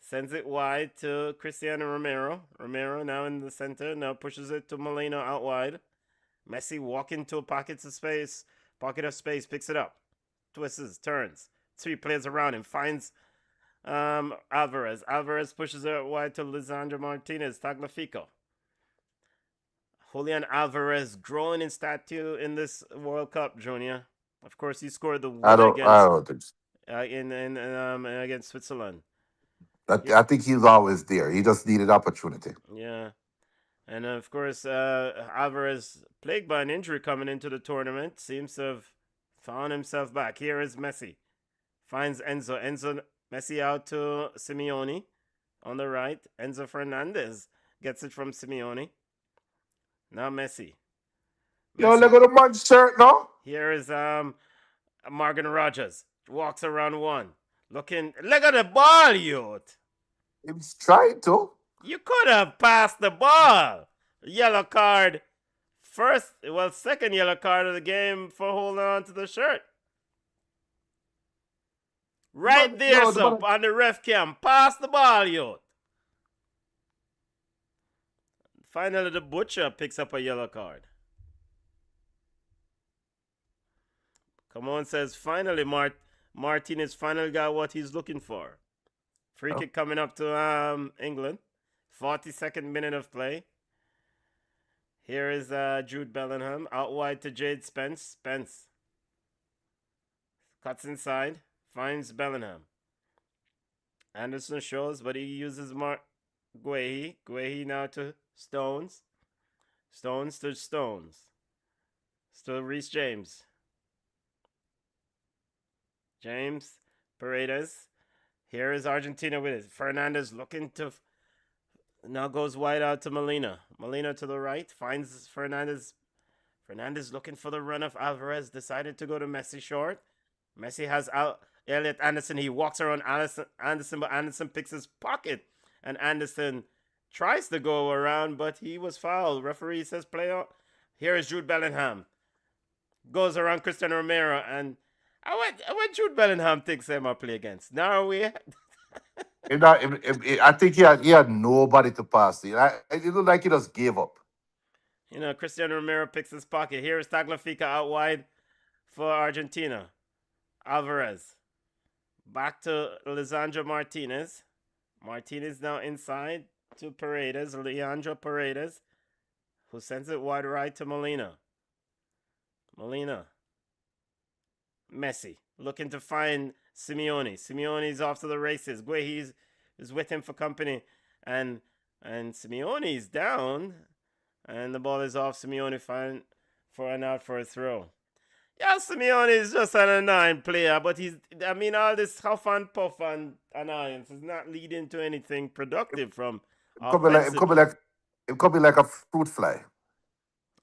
sends it wide to Cristiano Romero. Romero now in the center, now pushes it to Molina out wide. Messi walking to a pocket of space, picks it up, twists, turns. 3 players around him, finds Alvarez. Alvarez pushes it wide to Lisandro Martinez, Tagliafico. Julian Alvarez growing in stature in this World Cup, Junior. Of course, he scored the I winner don't. I against don't think so. against Switzerland. I think he's always there. He just needed opportunity. Yeah. And of course, Alvarez, plagued by an injury coming into the tournament, seems to have found himself back. Here is Messi. Finds Enzo. Messi out to Simeone on the right. Enzo Fernandez gets it from Simeone. Now Messi. Yo, look at the man's shirt now. Here is Morgan Rogers. Walks around one. Look at the ball, youth. He's trying to. You could have passed the ball. Yellow card. Second yellow card of the game for holding on to the shirt. Right there, on the ref cam. Pass the ball, youth. Finally, the butcher picks up a yellow card. Come on, says finally, Martinez finally got what he's looking for. Free kick coming up to England. 42nd minute of play. Here is Jude Bellingham out wide to Jade Spence. Spence cuts inside, finds Bellingham. Anderson shows, but he uses Guehi. Guehi now to Stones. Stones to Stones. Still Reece James. James, Paredes. Here is Argentina with it. Fernandez looking to... Now goes wide out to Molina. Molina to the right. Finds Fernandez. Fernandez looking for the run of Alvarez. Decided to go to Messi short. Messi has out Elliot Anderson. He walks around Anderson, but Anderson picks his pocket. And Anderson tries to go around, but he was fouled. Referee says play on. Here is Jude Bellingham. Goes around Cristiano Romero. And I went Jude Bellingham thinks him I play against. Norway. I think he had nobody to pass to. It looked like he just gave up. Cristiano Romero picks his pocket. Here is Tagliafico out wide for Argentina. Alvarez. Back to Lisandro Martinez. Martinez now inside to Paredes. Leandro Paredes, who sends it wide right to Molina. Molina. Messi looking to find Simeone. Simeone's off to the races. Guehi is with him for company. And Simeone's down. And the ball is off. Simeone fine for an out for a throw. Yeah, Simeone is just an annoying player, but all this huff and puff and annoyance is not leading to anything productive from It could be like a fruit fly.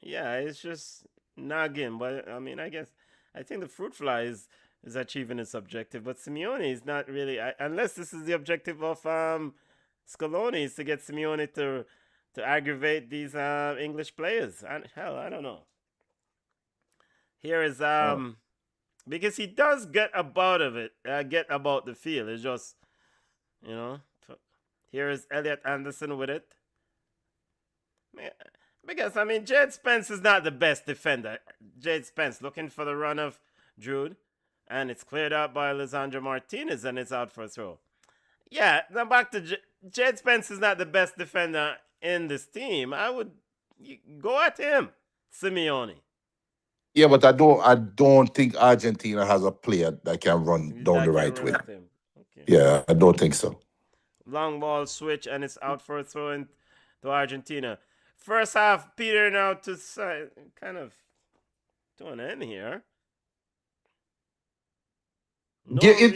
Yeah, it's just nagging, but I think the fruit fly is achieving its objective, but Simeone is not really, unless this is the objective of Scaloni, is to get Simeone to aggravate these English players. And hell, I don't know. Here is because he does get about the field. It's just here is Elliot Anderson with it. Because Jade Spence is not the best defender. Jade Spence looking for the run of Jude, and it's cleared out by Lisandro Martinez, and it's out for a throw. Yeah, now back to Jade Spence is not the best defender in this team. I would go at him, Simeone. Yeah, but I don't think Argentina has a player that can run down the right way. Okay. Yeah, I don't think so. Long ball switch, and it's out for a throw in to Argentina. First half, Peter now to kind of to an end here. No real,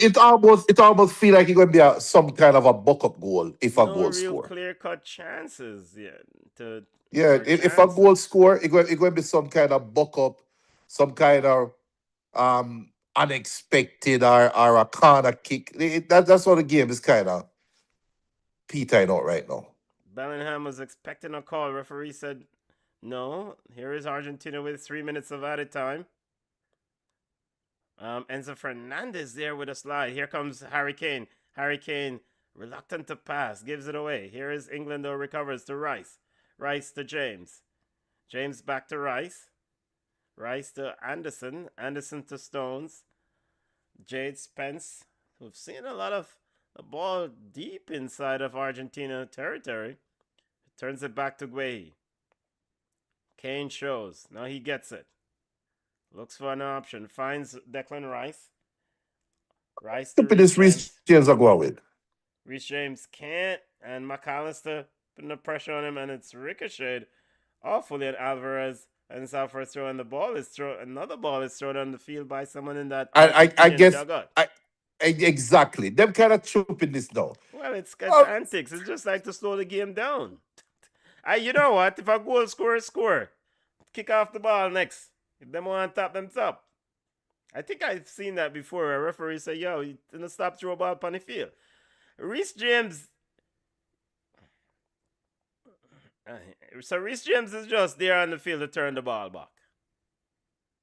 It almost feel like it's going to be some kind of a buck up goal if a no goal real score. clear cut chances yet to Yeah, or if a goal chances. score, it going to be some kind of buck up, some kind of unexpected or a corner kick. That's what the game is kind of petering out right now. Bellingham was expecting a call. Referee said no. Here is Argentina with 3 minutes of added time. Enzo Fernandez there with a slide. Here comes Harry Kane. Harry Kane, reluctant to pass, gives it away. Here is England, though, recovers to Rice. Rice to James. James back to Rice. Rice to Anderson. Anderson to Stones. Jade Spence. We've seen a lot of the ball deep inside of Argentina territory. Turns it back to Guehi. Kane shows. Now he gets it. Looks for an option. Finds Declan Rice. Rice to Reece Stupidest Reece James. James are going with. Reece James can't. And McAllister putting the pressure on him. And it's ricocheted awfully at Alvarez. And it's out for a throw. And the ball is thrown. Another ball is thrown on the field by someone in that I Argentinian guess dugout. exactly them kind of trooping this now. Well, it's Oh, antics. It's just like to slow the game down. You know what? If a goal scorer score, kick off the ball next. If them want top, them top. I think I've seen that before. A referee say, yo, you didn't stop throw a ball upon the field. Reece James. So Reece James is just there on the field to turn the ball back.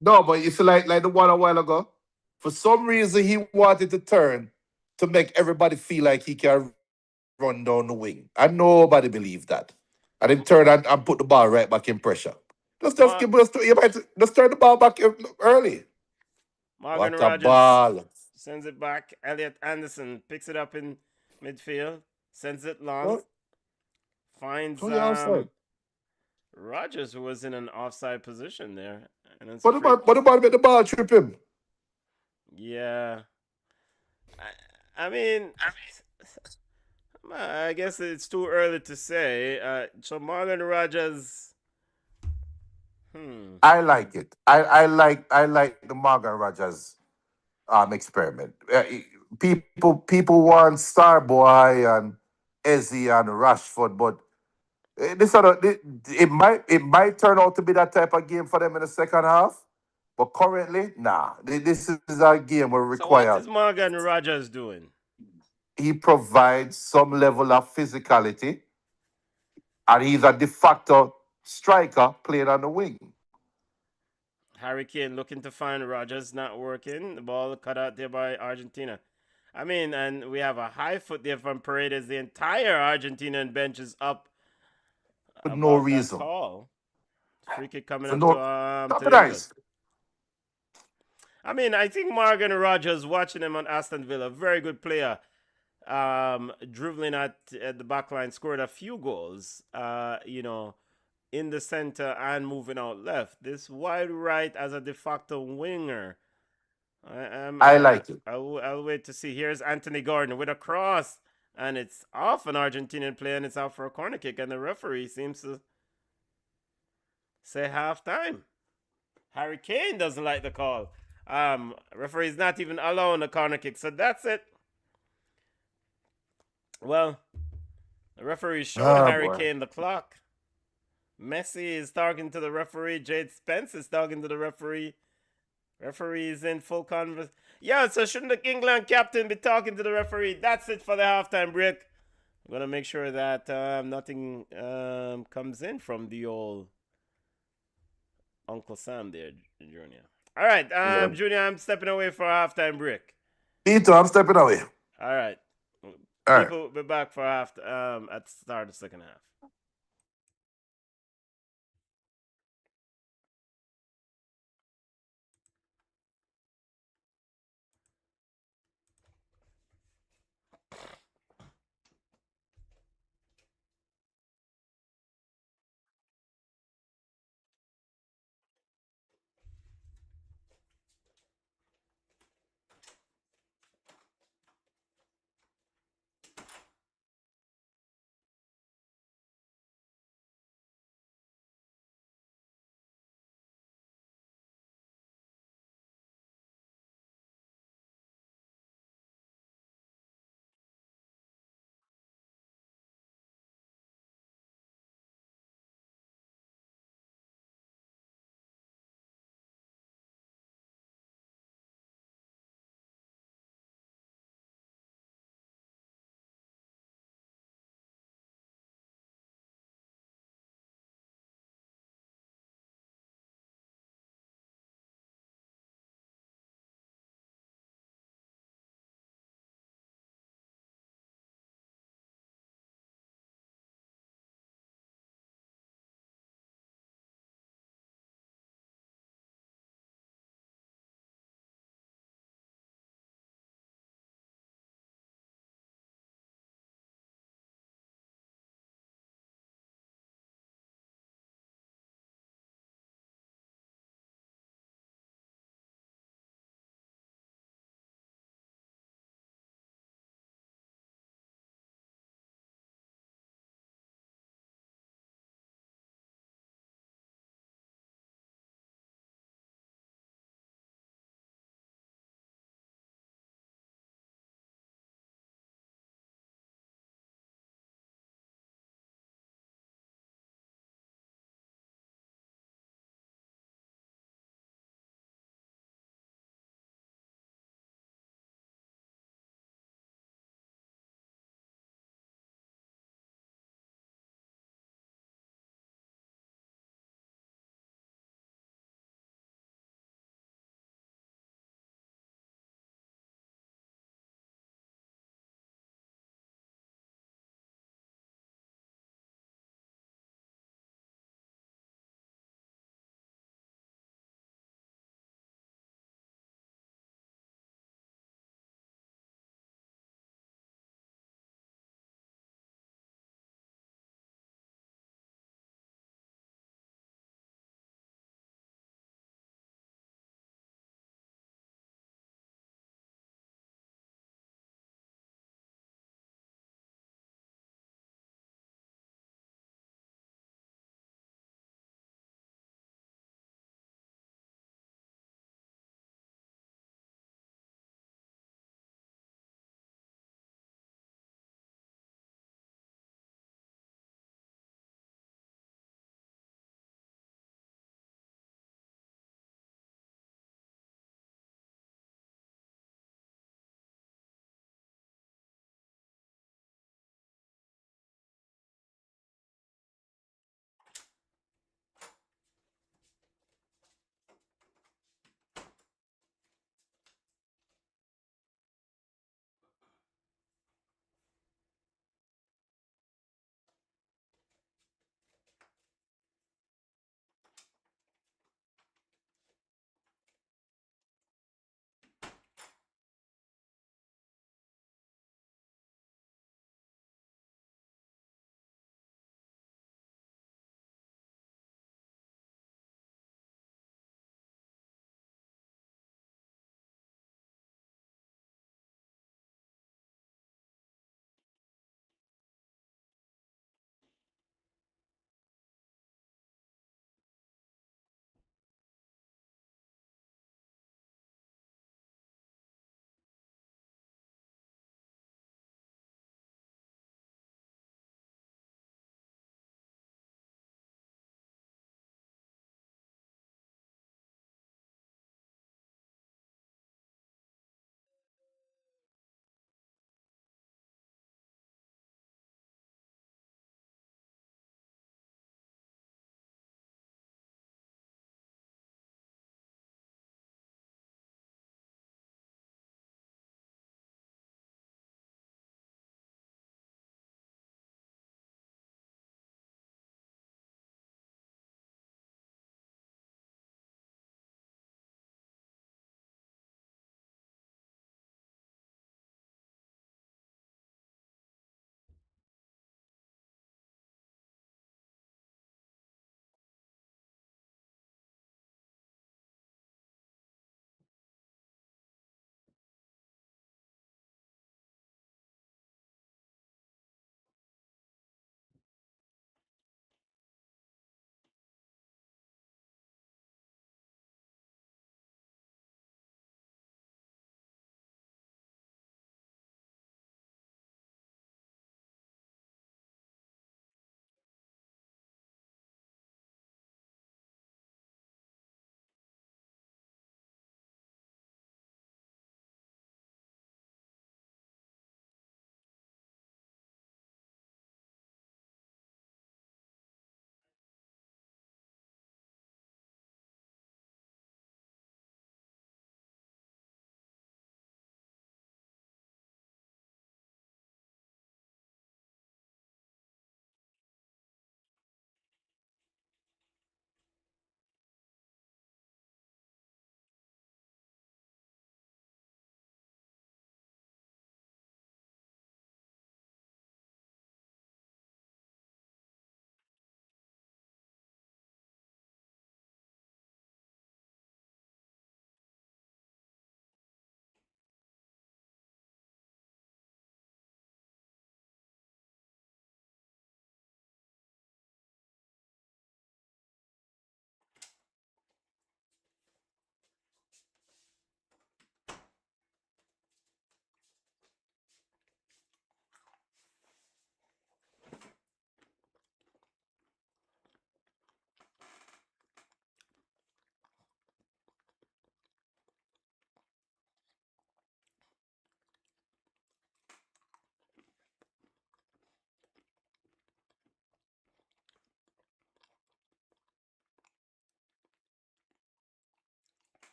no, but it's like the one a while ago. For some reason, he wanted to turn to make everybody feel like he can run down the wing, and nobody believed that. And then turn and put the ball right back in pressure. Just Mar- give us you might just turn the ball back early. Morgan What a Rogers ball! sends it back. Elliot Anderson picks it up in midfield, sends it long, What? finds Oh, yeah, outside. Rogers, who was in an offside position there, and it's a What free. about make the ball trip him? Yeah, I mean, I guess it's too early to say. So Morgan Rogers, hmm. I like it. I like the Morgan Rogers experiment. People want Starboy and Ezzy and Rashford, but it might turn out to be that type of game for them in the second half. But currently, nah. This is a game where So what require is Morgan Rogers doing? he provides some level of physicality, and he's a de facto striker playing on the wing. Harry Kane looking to find Rogers, not working. The ball cut out there by Argentina. I mean, and we have a high foot there from Paredes. The entire Argentinian bench is up For no about that reason. call. Free kick coming For up no top to of England. ice. I mean, I think Morgan Rogers, watching him on Aston Villa, very good player. Dribbling at the back line, scored a few goals. In the center and moving out left. This wide right as a de facto winger. I like it. I'll wait to see. Here's Anthony Gordon with a cross, and it's off an Argentinian player, and it's out for a corner kick, and the referee seems to say half time. Harry Kane doesn't like the call. Referee's not even allowing a corner kick, so that's it. Well, the referee showed Oh Harry boy. Kane the clock. Messi is talking to the referee. Jade Spence is talking to the referee. Referee is in full conversation. Yeah, so shouldn't the England captain be talking to the referee? That's it for the halftime break. I'm going to make sure that nothing comes in from the old Uncle Sam there, Junior. All right, Yeah. Junior, I'm stepping away for a halftime break. Peter, I'm stepping away. All right. All right. People will be back for at the start of the second half.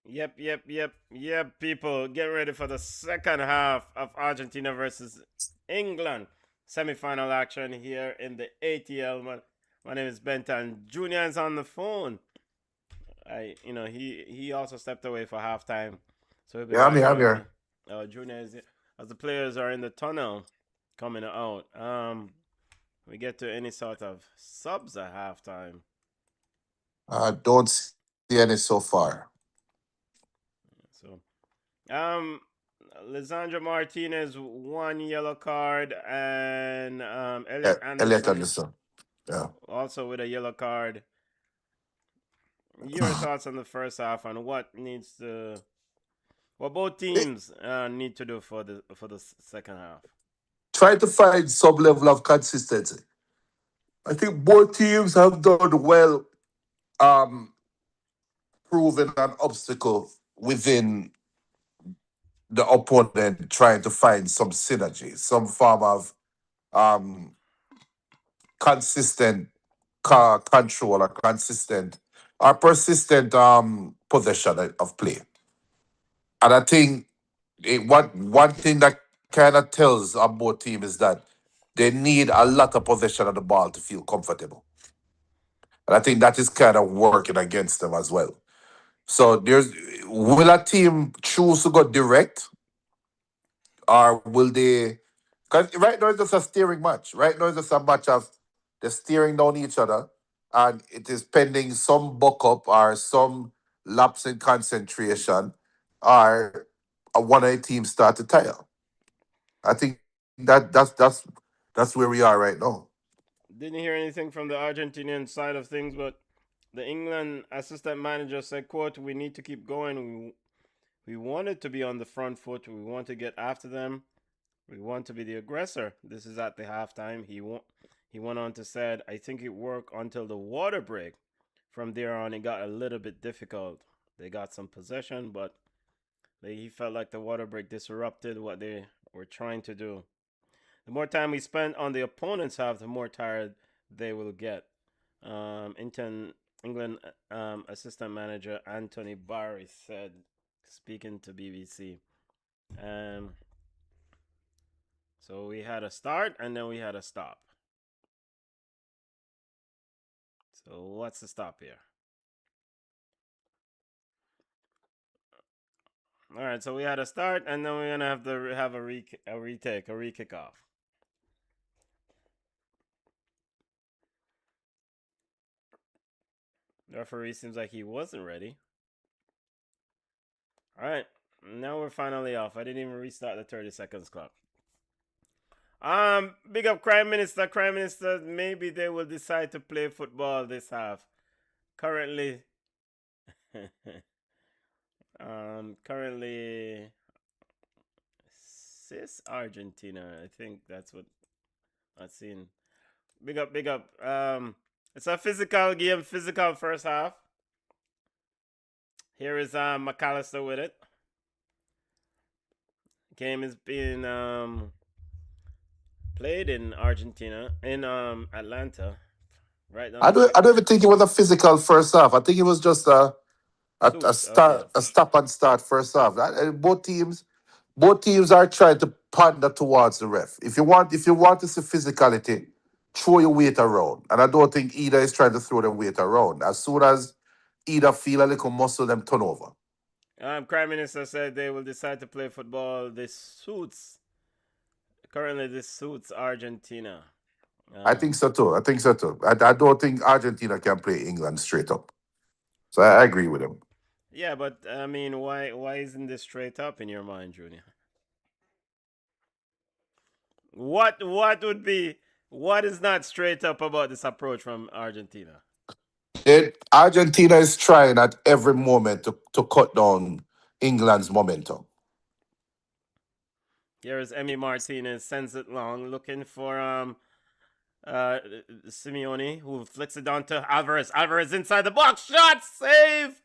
Yep, people. Get ready for the second half of Argentina versus England. Semifinal action here in the ATL. My name is Benton. Junior is on the phone. He also stepped away for halftime. So he'll be Yeah, I'm back here. I'm shortly. here. Junior is as the players are in the tunnel coming out. We get to any sort of subs at halftime. Don't see any so far. So Lisandro Martinez, one yellow card, and Elliot Elliot Anderson Anderson. Yeah. also with a yellow card. Your thoughts on the first half and what both teams need to do for the second half? Try to find some level of consistency. I think both teams have done well proving an obstacle within the opponent, trying to find some synergy, some form of um, consistent control or consistent or persistent possession of play. And I think one thing that kind of tells on both teams is that they need a lot of possession of the ball to feel comfortable. And I think that is kind of working against them as well. So will a team choose to go direct, or will they? Because right now it's just a steering match. Right now it's just a match of they're steering down each other, and it is pending some buck up or some lapse in concentration, or one of the teams start to tire. I think that's where we are right now. Didn't hear anything from the Argentinian side of things, but the England assistant manager said, "quote We need to keep going. We wanted to be on the front foot. We want to get after them. We want to be the aggressor." This is at the halftime. He went on to said, "I think it worked until the water break. From there on, it got a little bit difficult. They got some possession, but he felt like the water break disrupted what they were trying to do. The more time we spend on the opponent's half, the more tired they will get." England assistant manager Anthony Barry said, speaking to BBC. So we had a start and then we had a stop. So what's the stop here? All right, so we had a start and then we're gonna have to have a re-kickoff. The referee seems like he wasn't ready. All right, now we're finally off. I didn't even restart the 30 seconds clock. Big up Crime Minister. Crime Minister, maybe they will decide to play football this half. Currently, currently, sis Argentina. I think that's what I've seen. Big up. It's a physical game, physical first half. Here is McAllister with it. Game is being played in Argentina, in Atlanta, right down I the don't. street. I don't even think it was a physical first half. I think it was just a Suits, okay. stop and start first half. Both teams are trying to pander towards the ref. If you want to see physicality, throw your weight around. And I don't think either is trying to throw their weight around. As soon as either feel a little muscle, them turn over. Prime Minister said they will decide to play football. Currently this suits Argentina. I think so too. I don't think Argentina can play England straight up. So I agree with him. Yeah, but I mean, why isn't this straight up in your mind, Junior? What is not straight up about this approach from Argentina? Argentina is trying at every moment to cut down England's momentum. Here is Emi Martinez, sends it long, looking for Simeone, who flicks it down to Alvarez. Alvarez inside the box, shot, save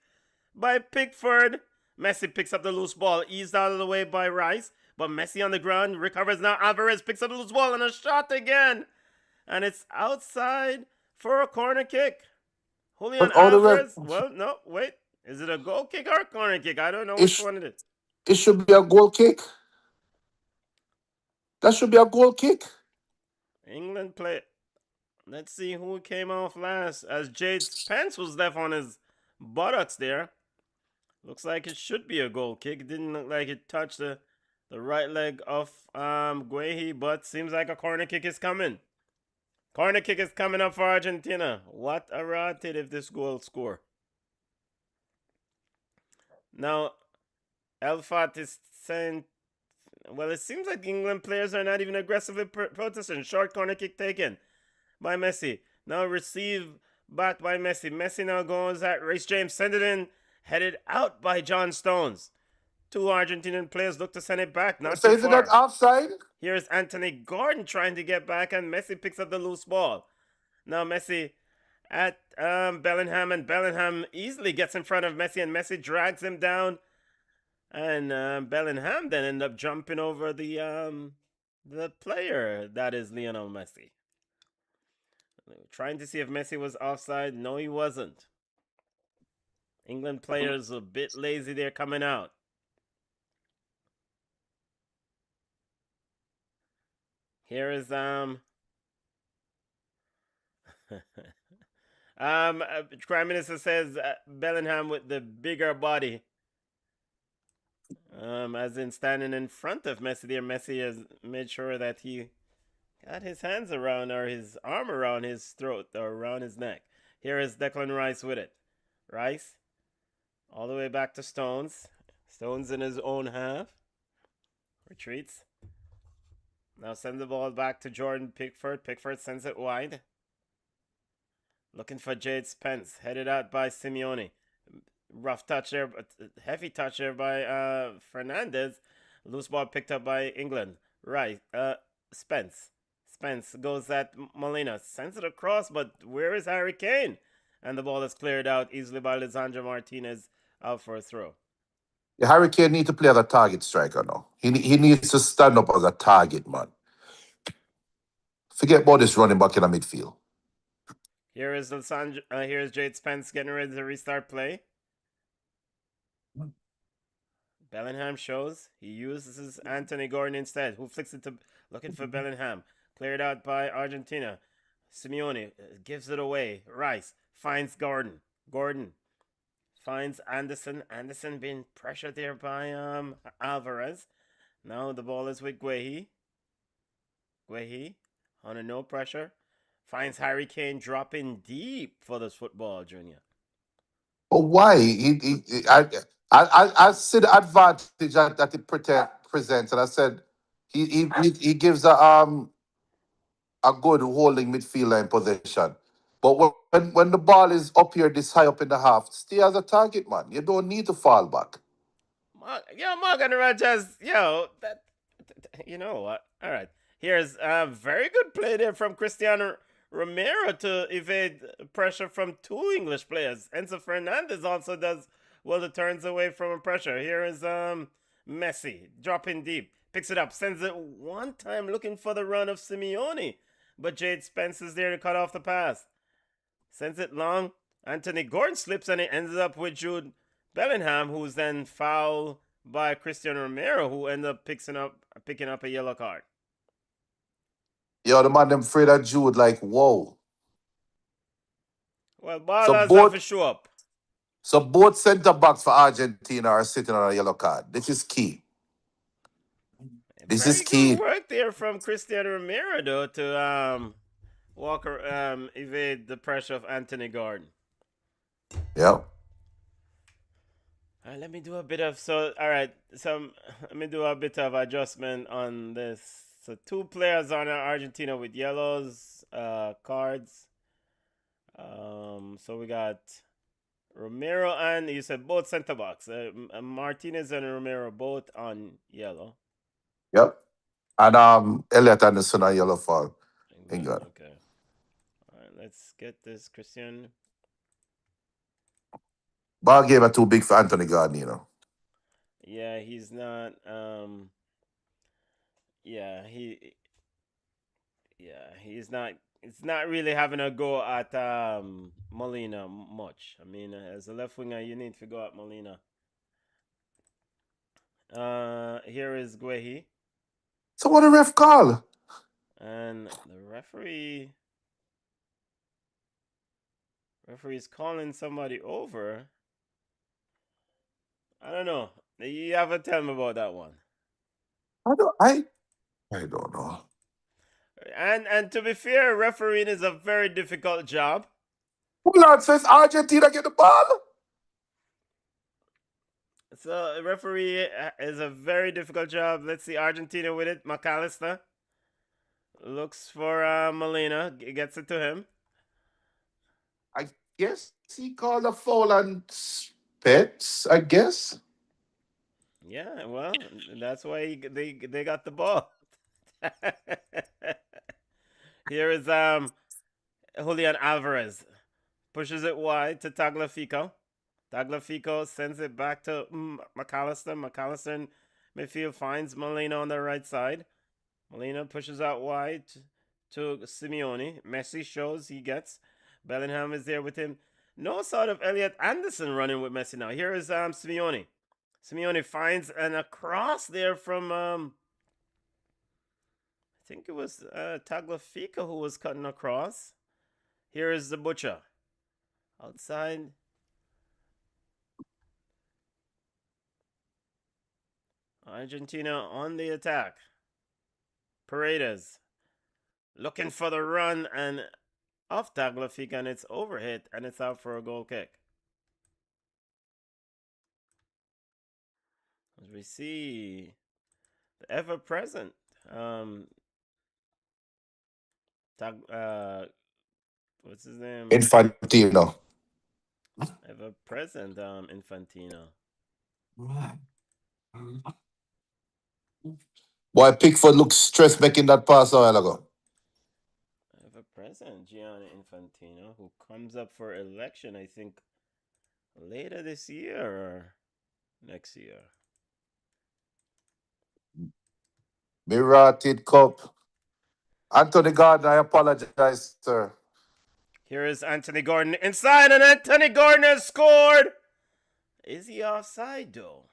by Pickford. Messi picks up the loose ball, eased out of the way by Rice, but Messi on the ground recovers now. Alvarez picks up the loose ball and a shot again, and it's outside for a corner kick. Julian But all the ref, Alvarez. Well, no, wait. Is it a goal kick or a corner kick? I don't know It, which sh- one it is. it should be a goal kick. That should be a goal kick. England play. Let's see who came off last. As Jade Spence was left on his buttocks there. Looks like it should be a goal kick. It didn't look like it touched the right leg of Guehi, but seems like a corner kick is coming. Corner kick is coming up for Argentina. What a rocket if this goal score. Now, Elfat is saying, well, it seems like the England players are not even aggressively protesting. Short corner kick taken by Messi. Now receive back by Messi. Messi now goes at Reece James. Send it in. Headed out by John Stones. Two Argentinian players look to send it back. Not So too isn't that far. offside? Here's Anthony Gordon trying to get back, and Messi picks up the loose ball. Now Messi at Bellingham, and Bellingham easily gets in front of Messi, and Messi drags him down. And Bellingham then end up jumping over the player that is Lionel Messi. Trying to see if Messi was offside. No, he wasn't. England players a bit lazy there coming out. Here is Prime Minister says Bellingham with the bigger body. As in standing in front of Messi there. Messi has made sure that he got his hands around or his arm around his throat or around his neck. Here is Declan Rice with it. Rice all the way back to Stones. Stones in his own half. Retreats. Now sends the ball back to Jordan Pickford. Pickford sends it wide. Looking for Jade Spence. Headed out by Simeone. Rough touch there, but heavy touch there by Fernandez. Loose ball picked up by England. Right. Spence. Spence goes at Molina. Sends it across, but where is Harry Kane? And the ball is cleared out easily by Lisandro Martinez out for a throw. Yeah, Harry Kane need to play as a target striker now. He needs to stand up as a target man. Forget about this running back in the midfield. Here is here's Jade Spence getting ready to restart play. Bellingham shows he uses Anthony Gordon instead, who flicks it to looking for Bellingham. Cleared out by Argentina. Simeone gives it away. Rice finds Gordon. Gordon finds Anderson. Anderson being pressured there by Alvarez. Now the ball is with Guehi. Guehi under no pressure. Finds Harry Kane dropping deep for this football, Junior. But why? I see the advantage that it presents, and I said he gives a good holding midfield line position. But when the ball is up here this high up in the half, stay as a target man. You don't need to fall back. Morgan Rogers, you know what? All right. Here's a very good play there from Cristiano Romero to evade pressure from two English players. Enzo Fernandez also does well to turns away from pressure. Here is Messi dropping deep, picks it up, sends it one time looking for the run of Simeone, but Jade Spence is there to cut off the pass. Sends it long. Anthony Gordon slips and it ends up with Jude Bellingham, who's then fouled by Cristiano Romero, who ends up picking up a yellow card. Yo, the man them afraid of Jude, like, whoa. Well, ballers have to show up. So both centre backs for Argentina are sitting on a yellow card. This is key. This is key. Good work there from Cristiano Romero, though, to evade the pressure of Anthony Gordon. Yeah. All right, let me do a bit of adjustment on this. So 2 players on Argentina with yellows, cards. So we got Romero and you said both center backs. Martinez and Romero both on yellow. Yep. And Elliot Anderson on yellow for England. Okay. All right, let's get this Christian. Ball game are too big for Anthony Gordon, you know. Yeah, he's not. He's not it's not really having a go at Molina much. I mean, as a left winger, you need to go at Molina. Here is Guehi. So what a ref call? And the referee is calling somebody over. I don't know. You have to tell me about that one. I don't know. And to be fair, refereeing is a very difficult job. Hold on, says Argentina get the ball. So referee is a very difficult job. Let's see Argentina with it. McAllister looks for Molina. Gets it to him. I guess he called a foul on Spets, I guess. Yeah, well, that's why they got the ball. Here is Julian Alvarez. Pushes it wide to Tagliafico. Tagliafico sends it back to McAllister. McAllister in midfield finds Molina on the right side. Molina pushes out wide to Simeone. Messi shows he gets. Bellingham is there with him. No sort of Elliot Anderson running with Messi now. Here is Simeone. Simeone finds a cross there from I think it was Tagliafico who was cutting across. Here is the Butcher. Outside. Argentina on the attack. Paredes looking for the run and off Tagliafico, and it's overhit and it's out for a goal kick. As we see the ever present what's his name? Infantino. Ever present Infantino. Boy, Pickford looks stressed making that pass a while ago. Ever present Gianni Infantino, who comes up for election, I think, later this year or next year. Mirated Cup. Anthony Gordon, I apologize, sir. Here is Anthony Gordon inside, and Anthony Gordon has scored. Is he offside, though?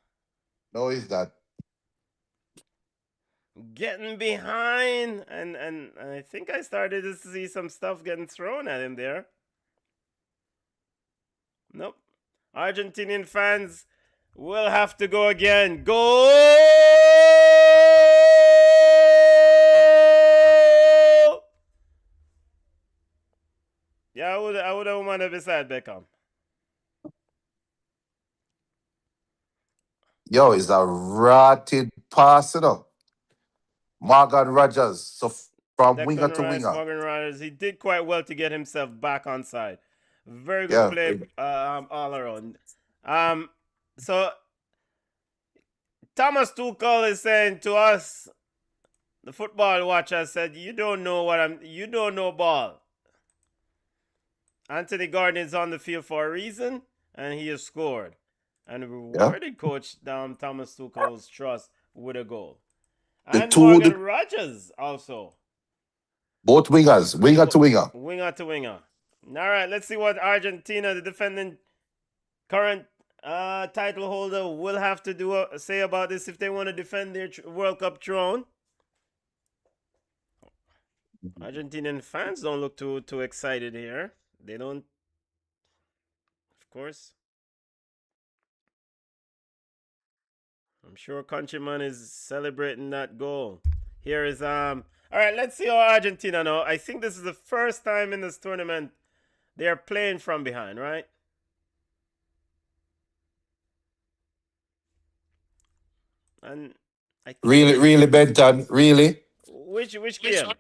No, he's not. Getting behind, and I think I started to see some stuff getting thrown at him there. Nope. Argentinian fans will have to go again. Goal! Yeah, I would have wanted beside Beckham. Yo, it's a rotted pass, you know. Morgan Rogers. So from winger Declan to Rice, winger. Morgan Rogers, he did quite well to get himself back on side. Very good Yeah. play all around. So Thomas Tuchel is saying to us, the football watcher said, you don't know ball. Anthony Gordon is on the field for a reason, and he has scored. And rewarded coach Thomas Tuchel's trust with a goal. And Morgan Rogers also. Both wingers, winger to winger. Winger to winger. All right, let's see what Argentina, the defending current title holder, will have to say about this if they want to defend their World Cup throne. Argentinian fans don't look too excited here. They don't, of course. I'm sure Countryman is celebrating that goal. Here is all right, let's see how Argentina now. I think this is the first time in this tournament they're playing from behind, right? And I think Really, Benton, really? Which game?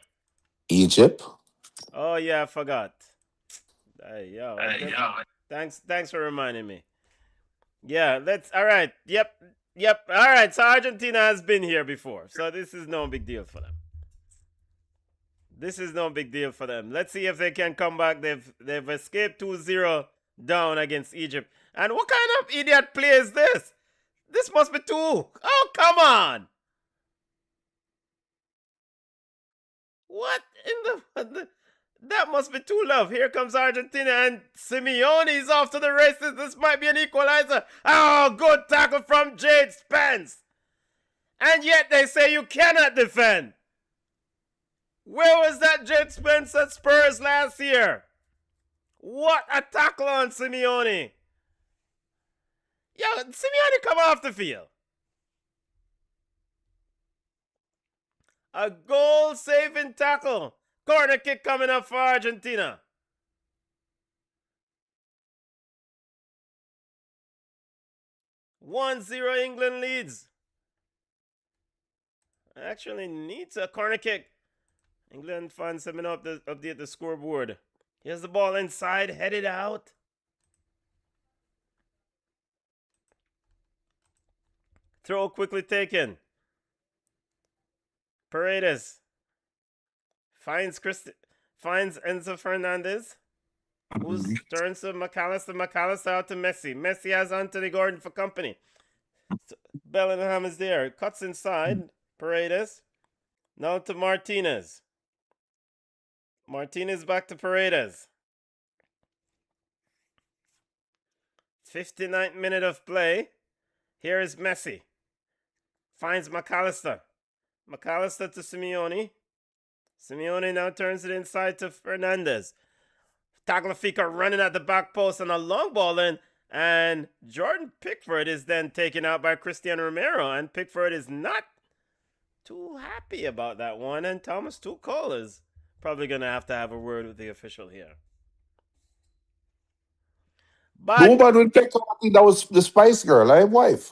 Egypt. Oh yeah, I forgot. Thanks for reminding me. Yeah, all right. Yep. All right, so Argentina has been here before. So this is no big deal for them. Let's see if they can come back. They've escaped 2-0 down against Egypt. And what kind of idiot play is this? This must be 2. Oh, come on. What in the That must be too love. Here comes Argentina and Simeone's off to the races. This might be an equalizer. Oh, good tackle from Jade Spence. And yet they say you cannot defend. Where was that Jade Spence at Spurs last year? What a tackle on Simeone. Yo, Simeone come off the field. A goal-saving tackle. Corner kick coming up for Argentina. (1-0) England leads. Actually needs a corner kick. England fans have been update the scoreboard. Here's the ball inside, headed out. Throw quickly taken. Paredes finds Enzo Fernandez, who turns to McAllister. McAllister out to Messi. Messi has Anthony Gordon for company. Bellingham is there. Cuts inside. Paredes. Now to Martinez. Martinez back to Paredes. 59th minute of play. Here is Messi. Finds McAllister. McAllister to Simeone. Simeone now turns it inside to Fernandez. Tagliafico running at the back post and a long ball in. And Jordan Pickford is then taken out by Cristiano Romero. And Pickford is not too happy about that one. And Thomas Tuchel is probably going to have a word with the official here. But Nobody would pick up. I think that was the Spice Girl, wife.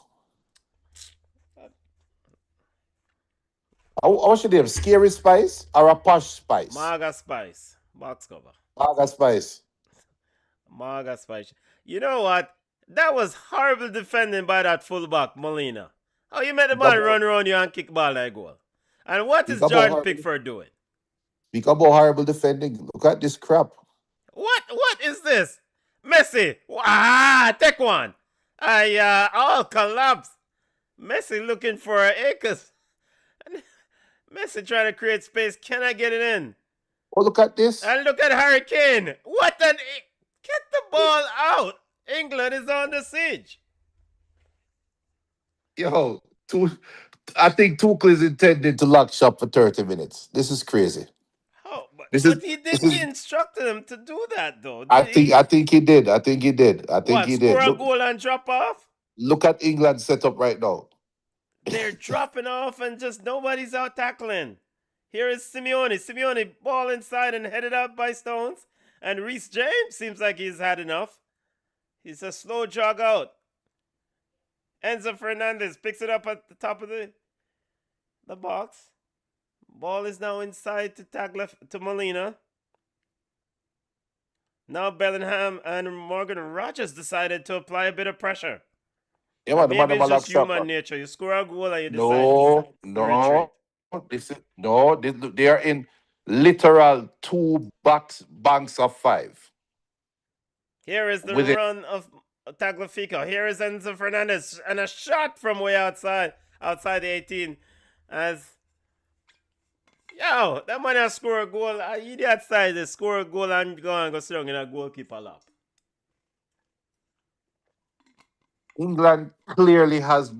How should they have? Scary Spice or a posh Spice? Maga Spice. Box cover. Maga Spice. Maga Spice. You know what? That was horrible defending by that fullback, Molina. Oh, you made the man run around you and kick ball like goal. And what is Jordan Pickford doing? Speak about horrible defending. Look at this crap. What is this? Messi. Take one. All collapse. Messi looking for acres. Messi trying to create space. Can I get it in? Oh, look at this. And look at Harry Kane. Get the ball out. England is on the siege. Yo, I think Tuchel is intended to lock shop for 30 minutes. This is crazy. Oh, but he instructed him to do that, though. I think he did. I think he did. Score a goal and drop off? Look at England's setup right now. They're dropping off and just nobody's out tackling. Here is Simeone. Simeone ball inside and headed out by Stones. And Reece James seems like he's had enough. He's a slow jog out. Enzo Fernandez picks it up at the top of the box. Ball is now inside to Molina. Now Bellingham and Morgan Rogers decided to apply a bit of pressure. Yeah, maybe it's just human nature. You score a goal and you decide they are in literal two banks of five. Here is the run of Tagliafico. Here is Enzo Fernandez and a shot from way outside the 18. That man has scored a goal. Idiot side they score a goal and go strong in a goalkeeper lap. England clearly has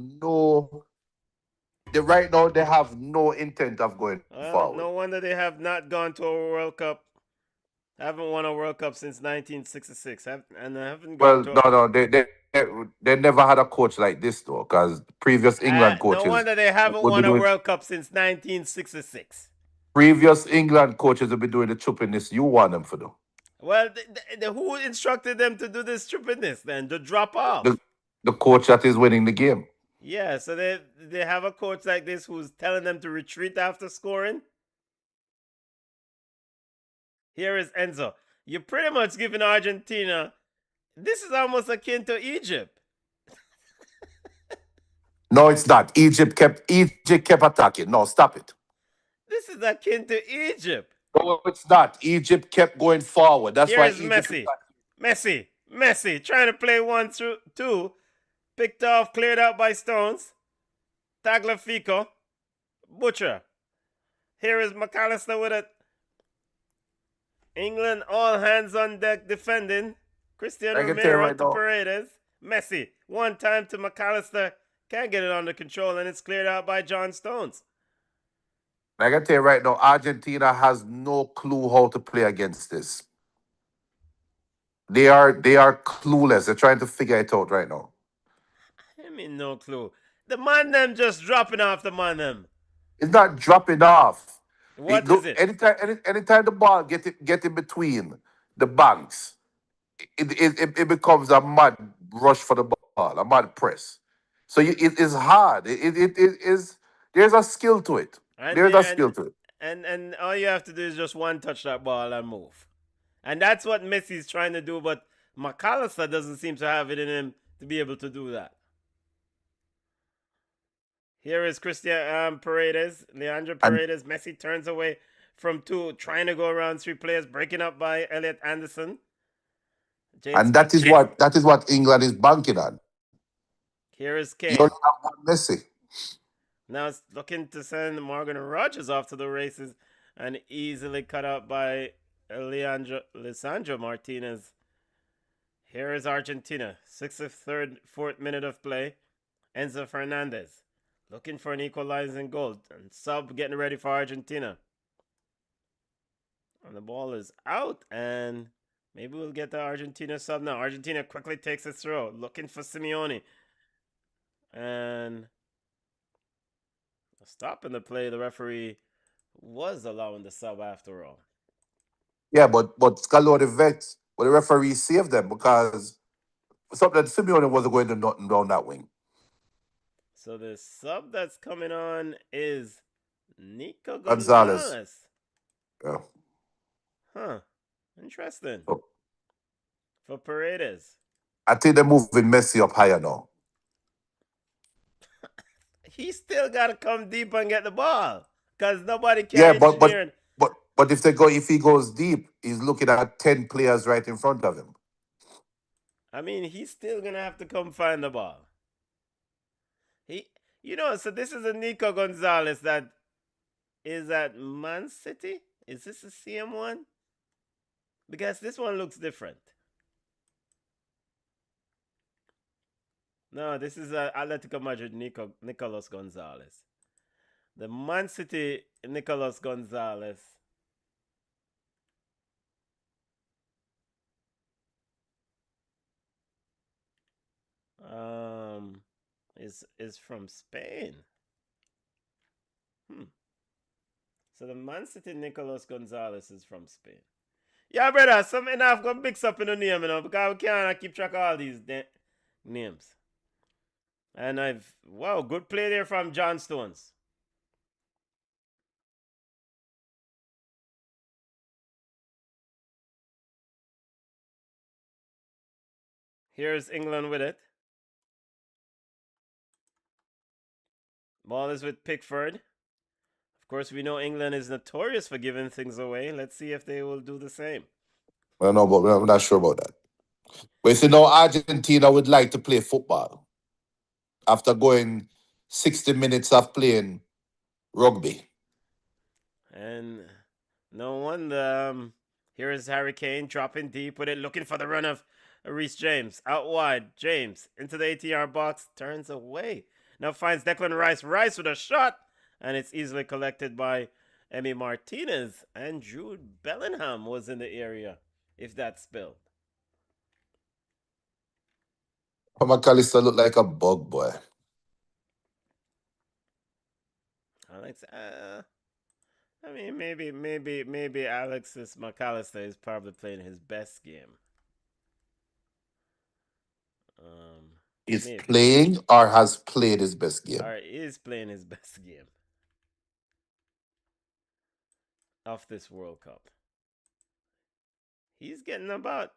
right now they have no intent of going forward. No wonder they have not gone to a World Cup. Haven't won a World Cup since 1966. They never had a coach like this though, because previous England coaches. No wonder they haven't won a World Cup since 1966. Previous England coaches have been doing the trippiness you want them for, though. Well, who instructed them to do this trippiness then? To drop off? The coach that is winning the game. Yeah, so they have a coach like this who's telling them to retreat after scoring. Here is Enzo. You're pretty much giving Argentina. This is almost akin to Egypt. No, it's not. Egypt kept attacking. No, stop it. This is akin to Egypt. No, it's not. Egypt kept going forward. That's why Egypt Messi trying to play 1-2. Picked off, cleared out by Stones. Tagliafico. Butcher. Here is McAllister with it. England all hands on deck defending. Cristiano I can tell you Romero right to now. Paredes. Messi. One time to McAllister. Can't get it under control, and it's cleared out by John Stones. I can tell you right now, Argentina has no clue how to play against this. They are clueless. They're trying to figure it out right now. I mean, no clue. The man them just dropping off the man them. It's not dropping off. What is it? Anytime the ball get in between the banks, it becomes a mad rush for the ball, a mad press. So it is hard. It is. There's a skill to it. And There's a skill to it. and all you have to do is just one touch that ball and move. And that's what Messi's trying to do, but McAllister doesn't seem to have it in him to be able to do that. Here is Christian Paredes, Leandro And Paredes. Messi turns away from two, trying to go around three players, breaking up by Elliot Anderson. James and that is Madison. what England is banking on. Here is You only Kane. have one Messi. Now it's looking to send Morgan Rogers off to the races and easily cut out by Lisandro Martinez. Here is Argentina. 63rd, 4th minute of play. Enzo Fernandez looking for an equalizing goal. And sub getting ready for Argentina. And the ball is out. And maybe we'll get the Argentina sub now. Argentina quickly takes a throw. Looking for Simeone. And stopping the play. The referee was allowing the sub after all. Yeah, but Scaloni vexed, but the referee saved them because something that Simeone wasn't going to nothing down that wing. So the sub that's coming on is Nico Gonzalez. Gonzalez. Yeah. Huh. Interesting. So For Paredes. I think they're moving Messi up higher now. He still got to come deep and get the ball because nobody can Yeah, engineer. but if he goes deep, he's looking at 10 players right in front of him. I mean, he's still going to have to come find the ball. So this is a Nico Gonzalez that is at Man City. Is this the same one? Because this one looks different. No, this is Atletico Madrid Nicolas Gonzalez. The Man City Nicolas Gonzalez. Is from Spain. So the Man City Nicolas Gonzalez is from Spain. Yeah, brother, something I've got mixed up in the name, because we can't keep track of all these names. And good play there from John Stones. Here's England with it. Ball is with Pickford. Of course, we know England is notorious for giving things away. Let's see if they will do the same. I don't know, but I'm not sure about that. But you see, now Argentina would like to play football after going 60 minutes of playing rugby. And no wonder. Here is Harry Kane dropping deep with it, looking for the run of Reece James. Out wide, James into the 80-yard box, turns away. Now finds Declan Rice. Rice with a shot, and it's easily collected by Emi Martinez. And Jude Bellingham was in the area, if that spilled. McAllister looked like a bug boy. Alex, I mean, maybe Alexis McAllister is probably playing his best game. He's maybe. playing or has played his best game. Or is playing his best game of this World Cup. He's getting about.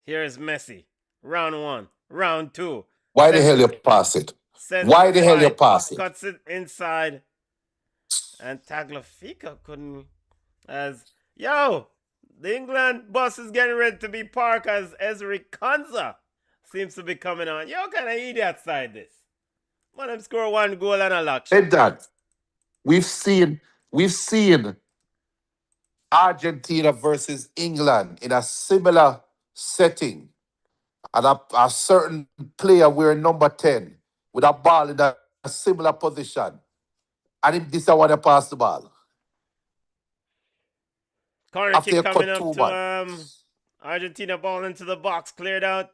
Here is Messi. Round 1. Round 2. Why the hell you pass it? Sends Why it the hell you wide, pass it? Cuts it inside. And Tagliafico couldn't. The England bus is getting ready to be parked as Ezri Konza seems to be coming on. Yo, kind of idiot side this. Want them score 1 goal and a lock shot. Hey, Dad. We've seen we've seen Argentina versus England in a similar setting, and a certain player wearing number 10 with a ball in a similar position. And him this I want to pass the ball. Corner After kick you coming cut up two to man. Argentina, ball into the box, cleared out.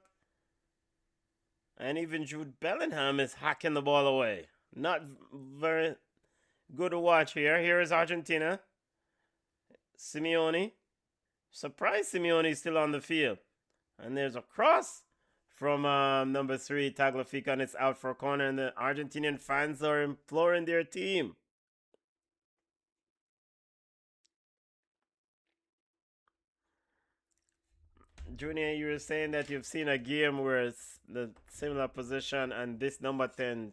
And even Jude Bellingham is hacking the ball away. Not very good to watch here. Here is Argentina. Simeone. Surprised Simeone is still on the field. And there's a cross from number 3, Tagliafico, and it's out for a corner. And the Argentinian fans are imploring their team. Junior, you were saying that you've seen a game where it's the similar position and this number 10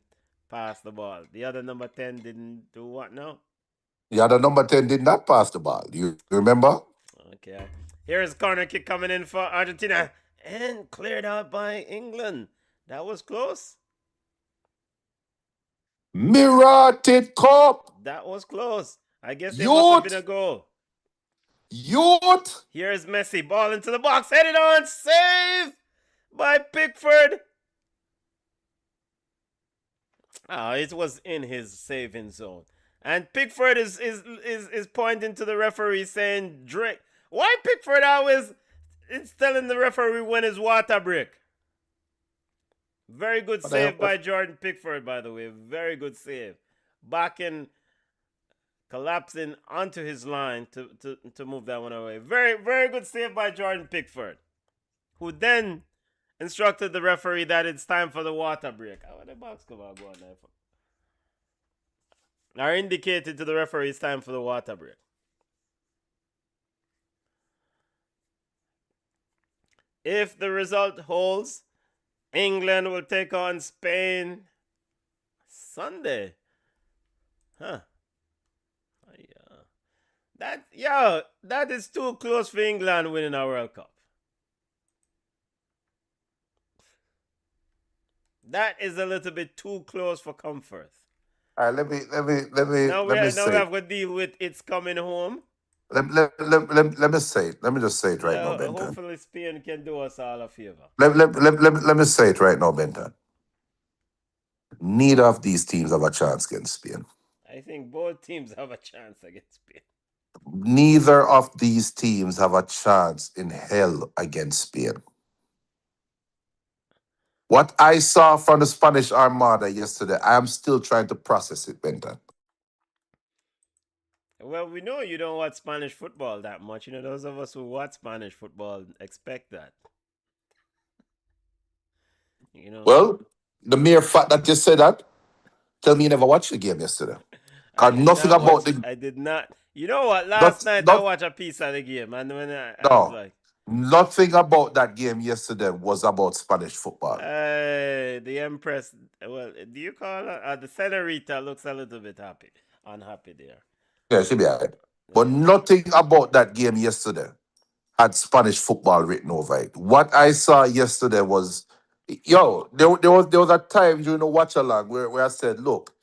passed the ball. The other number 10 didn't do what now? The other number 10 did not pass the ball. You remember? Okay. Here's corner kick coming in for Argentina and cleared out by England. That was close. Mirated Cup. That was close. I guess it must have been a goal. Youth. Here's Messi. Ball into the box. Headed on. Save by Pickford. It was in his saving zone. And Pickford is pointing to the referee saying, drink. Why Pickford always is telling the referee when his water break? Very good save by Jordan Pickford, by the way. Very good save. Backing, collapsing onto his line to move that one away. Very, very good save by Jordan Pickford, who then instructed the referee that it's time for the water break. How the box come out going there? Or indicated to the referee it's time for the water break. If the result holds, England will take on Spain Sunday. Huh. That is too close for England winning a World Cup. That is a little bit too close for comfort. All right, let me Now we have say. to deal with it's coming home. Let me say it. Let me just say it right now, Benton. Hopefully Spain can do us all a favor. Let me say it right now, Benton. Neither of these teams have a chance against Spain. I think both teams have a chance against Spain. Neither of these teams have a chance in hell against Spain. What I saw from the Spanish Armada yesterday, I am still trying to process it, Benton. Well, we know you don't watch Spanish football that much. You know, those of us who watch Spanish football expect that. You know. Well, the mere fact that you said that, tell me you never watched the game yesterday. I did Nothing not about watch the. I did not. You know what? Last night I watched a piece of the game, and when I was No, like, nothing about that game yesterday was about Spanish football. the Empress. Well, do you call her? The Senorita looks a little bit unhappy there. Yeah, she'll be all right. But nothing about that game yesterday had Spanish football written over it. What I saw yesterday was, there was a time during the watch along where I said, look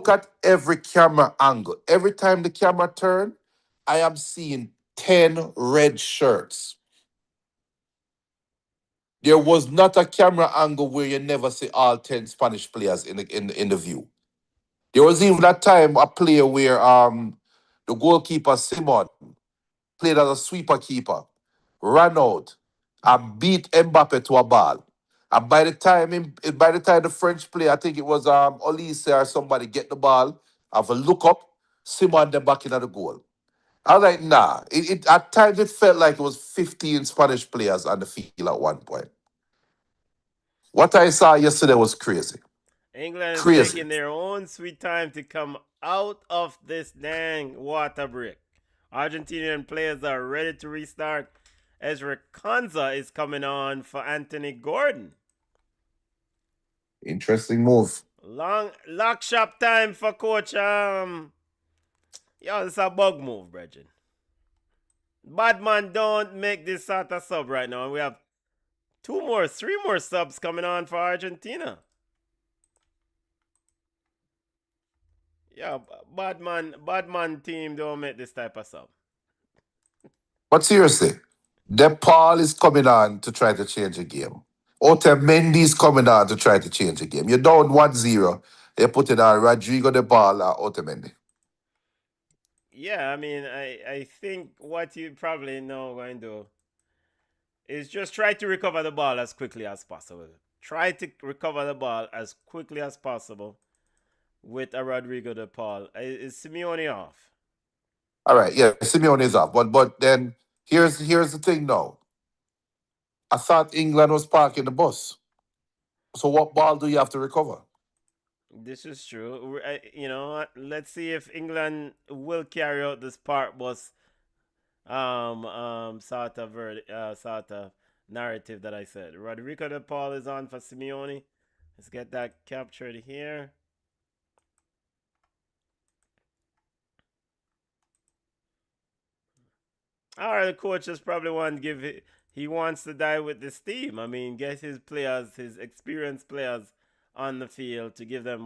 at every camera angle. Every time the camera turned, I am seeing 10 red shirts. There was not a camera angle where you never see all 10 Spanish players in the view. There was even a time a player where the goalkeeper Simon played as a sweeper keeper, ran out, and beat Mbappe to a ball. And by the time the French player, I think it was Olise or somebody, get the ball, have a look up, Simon then back into the goal. I was like, nah. At times it felt like it was 15 Spanish players on the field at one point. What I saw yesterday was crazy. England is Crazy. taking their own sweet time to come out of this dang water break. Argentinian players are ready to restart. Ezra Konza is coming on for Anthony Gordon. Interesting move. Long lock shop time for coach. This is a bug move, Bridget. Bad man, don't make this sort of sub right now. And we have 3 more subs coming on for Argentina. Yeah, bad man team don't make this type of stuff. But seriously, DePaul is coming on to try to change the game. Otamendi is coming on to try to change the game. You're down 1-0. They put it on Rodrigo DePaul or Otamendi. Yeah, I mean, I think what you probably know going to do is just try to recover the ball as quickly as possible. Try to recover the ball as quickly as possible with a Rodrigo de Paul. Is Simeone off? All right, yeah, Simeone is up. But then here's the thing now. I thought England was parking the bus. So what ball do you have to recover? This is true. You know what? Let's see if England will carry out this part bus sort of narrative that I said. Rodrigo de Paul is on for Simeone. Let's get that captured here. All right, the coach just probably want to give it. He wants to die with this team. I mean, get his players, his experienced players, on the field to give them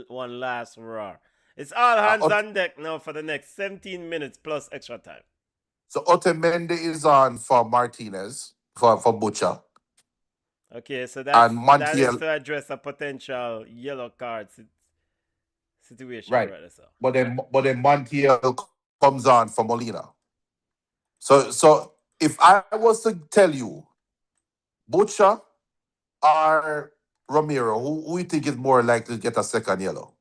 one last roar. It's all hands on deck now for the next 17 minutes plus extra time. So Otamendi is on for Martinez for Butcher. Okay, so And that is Montiel, to address a potential yellow card situation, right. right? So But then Montiel comes on for Molina. So if I was to tell you Butcher or Romero, who you think is more likely to get a second yellow?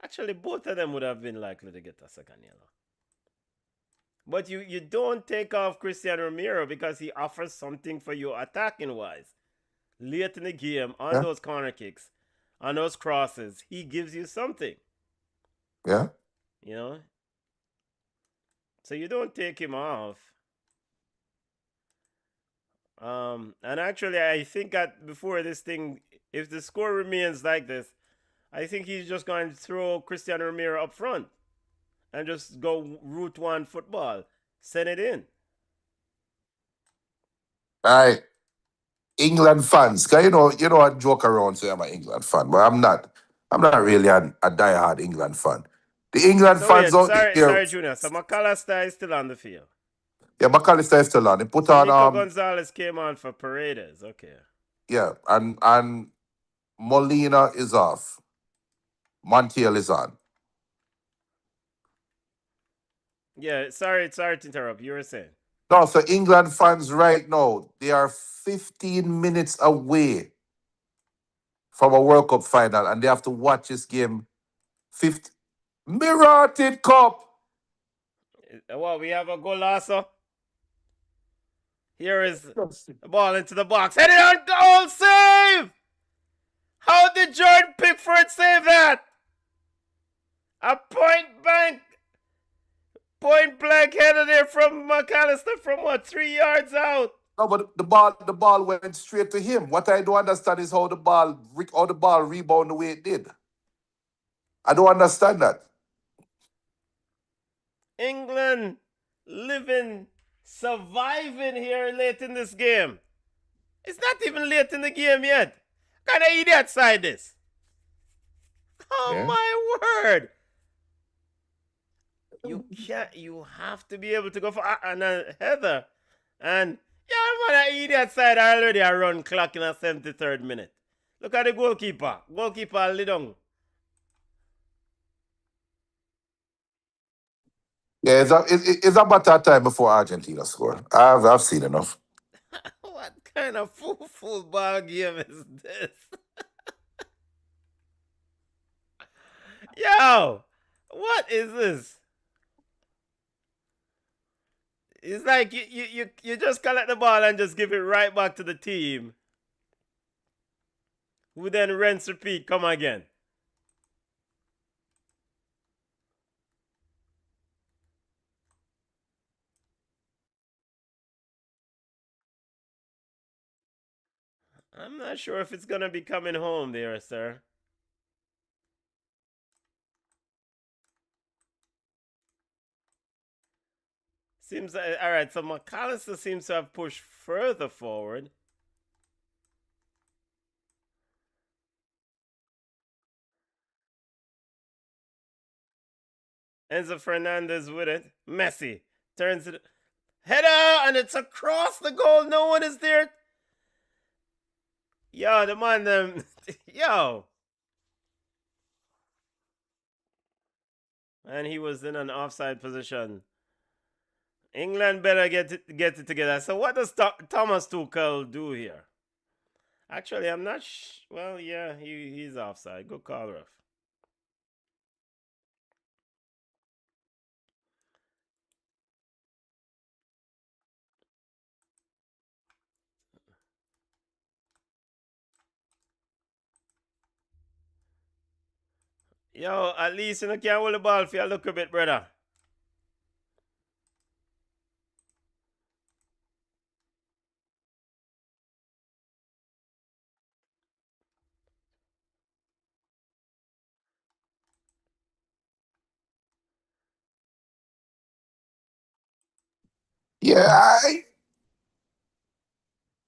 actually, both of them would have been likely to get a second yellow. But you don't take off Cristiano Romero because he offers something for you attacking wise. Late in the game, on Yeah, those corner kicks, on those crosses, he gives you something. yeah. You know? So you don't take him off. And actually, I think that before this thing, if the score remains like this, I think he's just going to throw Cristiano Romero up front and just go route one football. Send it in. All right. England fans. Cause I joke around say I'm an England fan, but I'm not. I'm not really a diehard England fan. The England So fans wait, out there, sorry, Junior. So McAllister is still on the field. yeah, McAllister is still on. They put So on Nico Gonzalez came on for Paredes. Okay. yeah, and Molina is off. Montiel is on. Yeah, sorry to interrupt. You were saying. No, so England fans right now, they are 15 minutes away from a World Cup final, and they have to watch this game 50 Mirated Cup. Well, we have a golazo. Here is the ball into the box. Headed on goal save! How did Jordan Pickford save that? A point blank header there from McAllister from what, 3 yards out? No, but the ball went straight to him. What I don't understand is how the ball rebound the way it did. I don't understand that. England living, surviving here late in this game. It's not even late in the game yet. What kind of idiot side this? Oh Yeah. my word! You can't. You have to be able to go for a header, and yeah, man, that idiot side already a run clock in a 73rd minute. Look at the goalkeeper. Goalkeeper lay down. Yeah, it's about that time before Argentina score. I've seen enough. What kind of football game is this? Yo, what is this? It's like you just collect the ball and just give it right back to the team, who then rinse repeat, come again. I'm not sure if it's gonna be coming home there, sir. Seems all right. So McAllister seems to have pushed further forward. Enzo Fernandez with it. Messi turns it. Header, and it's across the goal. No one is there. Yo, the man, yo. And he was in an offside position. England better get it together. So what does Thomas Tuchel do here? Actually, I'm not. Well, yeah, he's offside. Good call, ref. Yo, at least you can't hold the ball for you look a bit, brother. Yeah,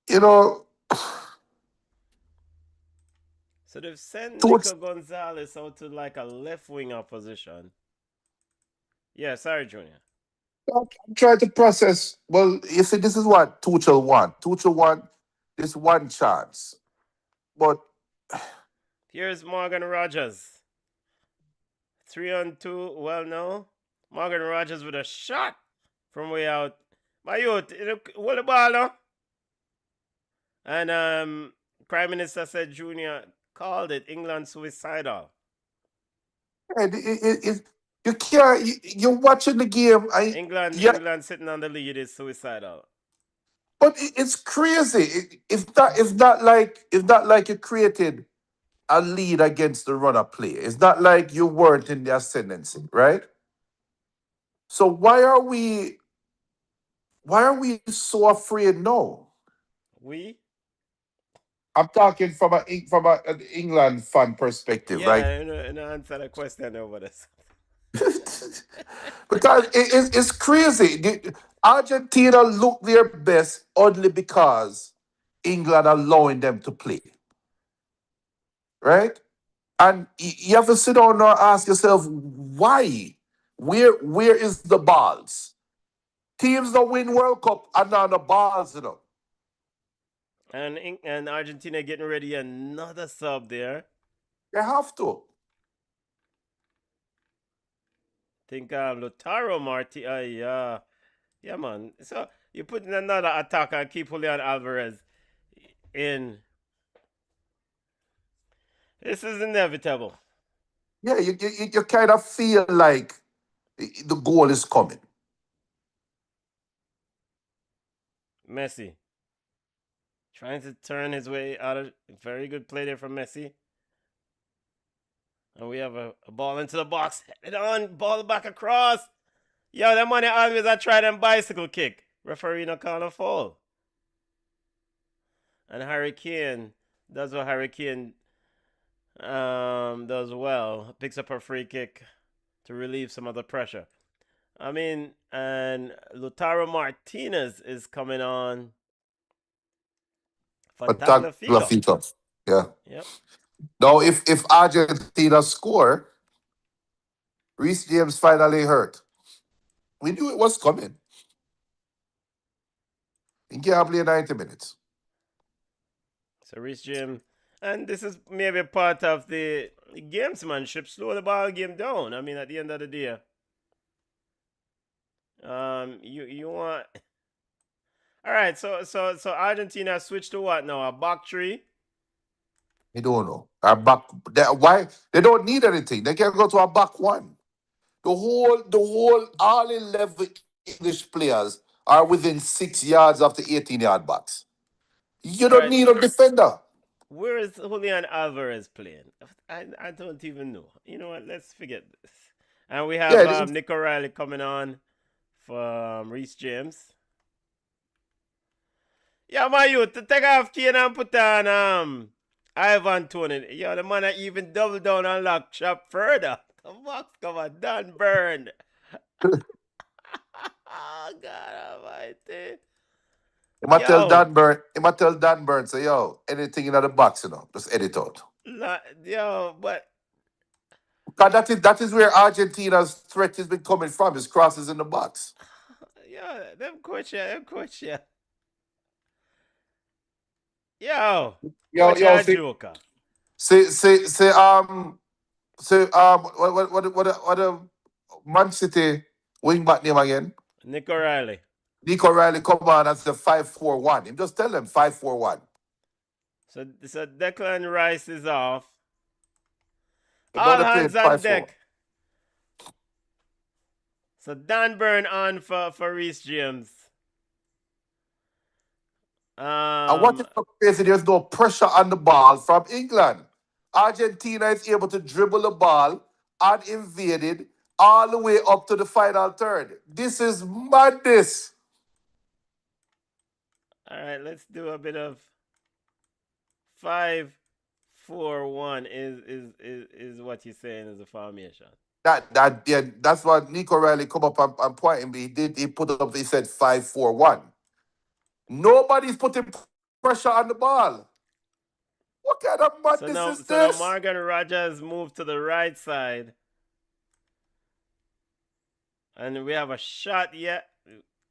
you know, So they've sent Tuch- Nico Gonzalez out to like a left winger position. Yeah, sorry, Junior. I'm trying to process. Well, you see, this is what Tuchel want. Tuchel want this one chance, but Here's Morgan Rogers. 3-on-2. Well, no. Morgan Rogers with a shot from way out. My youth, hold the ball now. And Prime Minister said Junior called it England suicidal. you can't. You're watching the game. Yeah, England sitting on the lead is suicidal. but it's crazy. It's not like you created a lead against the runner play. It's not like you weren't in the ascendancy, right? So why are we so afraid now? We? I'm talking from an England fan perspective, Yeah, right? answer the question over this. Because it's crazy. Argentina look their best only because England allowing them to play, right? And you have to sit down and ask yourself why. Where is the balls? Teams that win World Cup are not the balls, And Argentina getting ready another sub there. They have to. Think Lautaro Marti. Yeah, man. So you put in another attack and keep Julian Alvarez in. This is inevitable. Yeah, you kind of feel like the goal is coming. Messi trying to turn his way out of. Very good play there from Messi. And we have a ball into the box. Head on, ball back across. Yo, that money always I try them bicycle kick. Referee no call a foul. And Harry Kane does what Harry Kane does well. Picks up a free kick to relieve some of the pressure. I mean, and Lautaro Martinez is coming on for But Tagliafico. Tagliafico. Yeah. Yep. Now, if Argentina score, Reece James finally hurt. We knew it was coming. He can't play 90 minutes. So Reece James, and this is maybe part of the gamesmanship. Slow the ball game down. I mean, at the end of the day, you want. All right, so Argentina switched to what now? A back three. I don't know. Why they don't need anything? They can go to a back one. All 11 English players are within 6 yards of the 18-yard box. You All don't right, need a defender. where is Julian Alvarez playing? I don't even know. You know what? Let's forget this. And we have Yeah, Nick O'Reilly coming on for Reece James. Yeah, my youth, to take off Kane and put on Ivan Tony. Yo, the man even double down and lock shop further. The box cover done burned. Oh, God almighty. He might tell Yo, Dan Burn, say, yo, anything in the box, just edit out. but Because that is where Argentina's threat has been coming from. His crosses in the box. Yeah, them coach ya, them coach ya. Yo, Yo, coach yo, ya see, joker. see, see, see, what Man City wing back name again? Nick O'Reilly. Nico Riley come on and say 5-4-1. Him just tell them 5-4-1. So Declan Rice is off. So now All they playing hands on 5-4. deck. So Dan Burn on for Reece James. And what is so crazy? There's no pressure on the ball from England. Argentina is able to dribble the ball uninvaded all the way up to the final third. This is madness. All right, let's do a bit of 5-4-1 is what you're saying is a formation. That's what Nico Riley come up and point me. He put up, he said 5-4-1. Nobody's putting pressure on the ball. What kind of madness is So now this? Morgan Rogers moved to the right side. And we have a shot yet.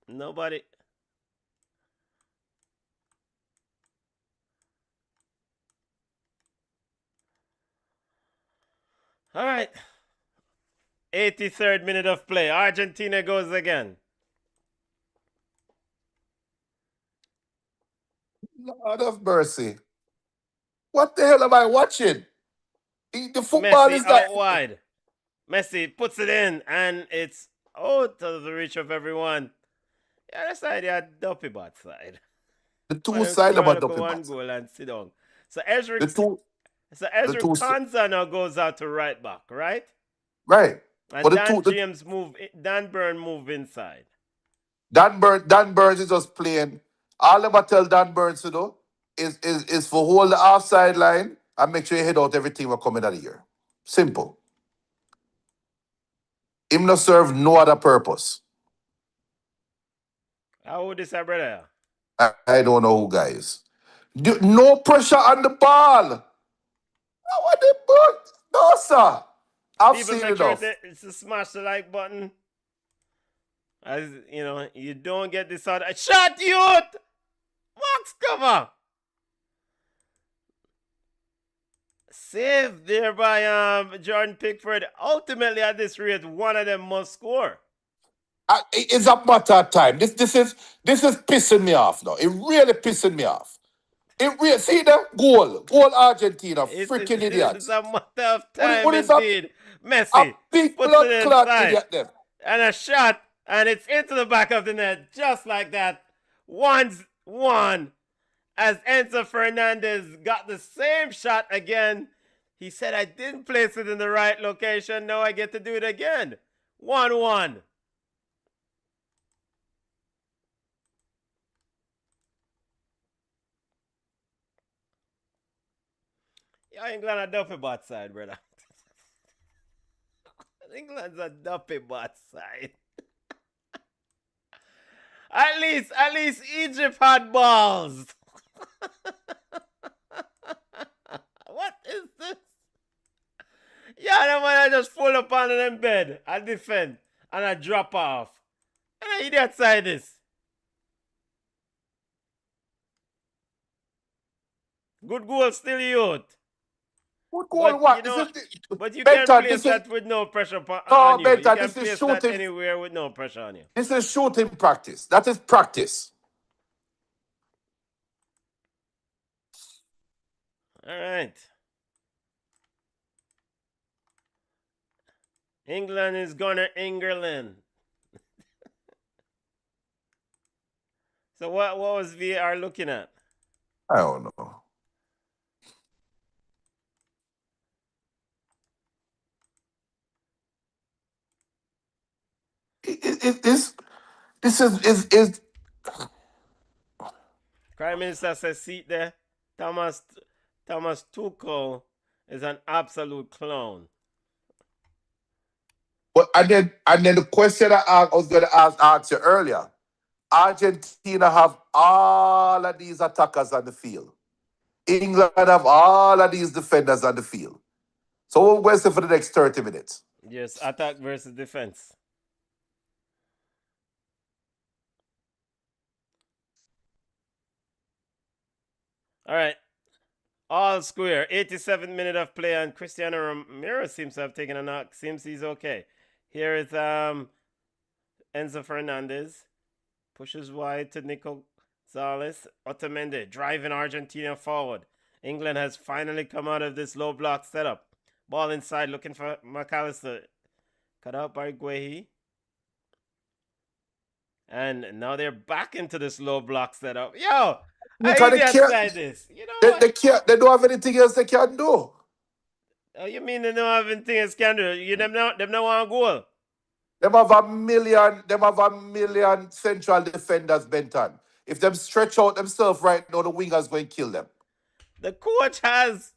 Nobody. All right. 83rd minute of play. Argentina goes again. Lord of mercy. What the hell am I watching? The football Messi is out like wide. Messi puts it in, and it's out of the reach of everyone. Yeah, that's side, yeah, Duppy bot side. the Come two on, side score about like a Duppy one Bats. goal and sit down. So The two, the Ezra two, Konza now goes out to right back, right? right. And But Dan James Dan Burn move inside. Dan Burns is just playing. All I'm gonna tell Dan Burns to do is for hold the offside line and make sure you head out every team are coming out of here. Simple. Him not serve no other purpose. How old is our brother? I don't know who guys. No pressure on the ball. What the book? No, sir. I've People seen make sure enough. to smash the like button. As you know, you don't get this out. Shot youth! Max cover! Save there by Jordan Pickford. Ultimately, at this rate, one of them must score. It's a matter of time. This is pissing me off now. It really pissing me off. See the goal Argentina, freaking It's idiots. a matter of time What is a indeed. a Messi big puts blood it clot inside. idiot them? And a shot, and it's into the back of the net, just like that. 1-1. As Enzo Fernandez got the same shot again. He said, I didn't place it in the right location. Now I get to do it again. 1-1. Yeah, England a duffy bot side, brother. England's a duffy bot side. At least Egypt had balls. What is this? Yeah, the man I just fall up on them bed. I defend. And I drop off. And I idiot side this. Good goal still youth. Good goal, what? But you Benton, can place that with no pressure on you. Benton, You can this is place that shooting. anywhere with no pressure on you. This is shooting practice. That is practice. All right. England is gonna England. So what was VAR looking at? I don't know. This is Prime Minister says seat there. Thomas Tuchel is an absolute clown. But and then the question I was going to ask you earlier. Argentina have all of these attackers on the field. England have all of these defenders on the field. So we'll wait for the next 30 minutes. Yes, attack versus defense. All right. All square. 87th minute of play, and Cristiano Romero seems to have taken a knock. Seems he's okay. Here is Enzo Fernandez. Pushes wide to Nico Gonzalez. Otamendi driving Argentina forward. England has finally come out of this low block setup. Ball inside looking for McAllister. Cut out by Guehi. And now they're back into this low block setup. Yo, I need to outside this. You know what? They don't have anything else they can do. Oh, you mean they don't have anything else can do? Them not want goal. Them have a million central defenders, Benton. If them stretch out themselves right now, the wingers going to kill them. The coach has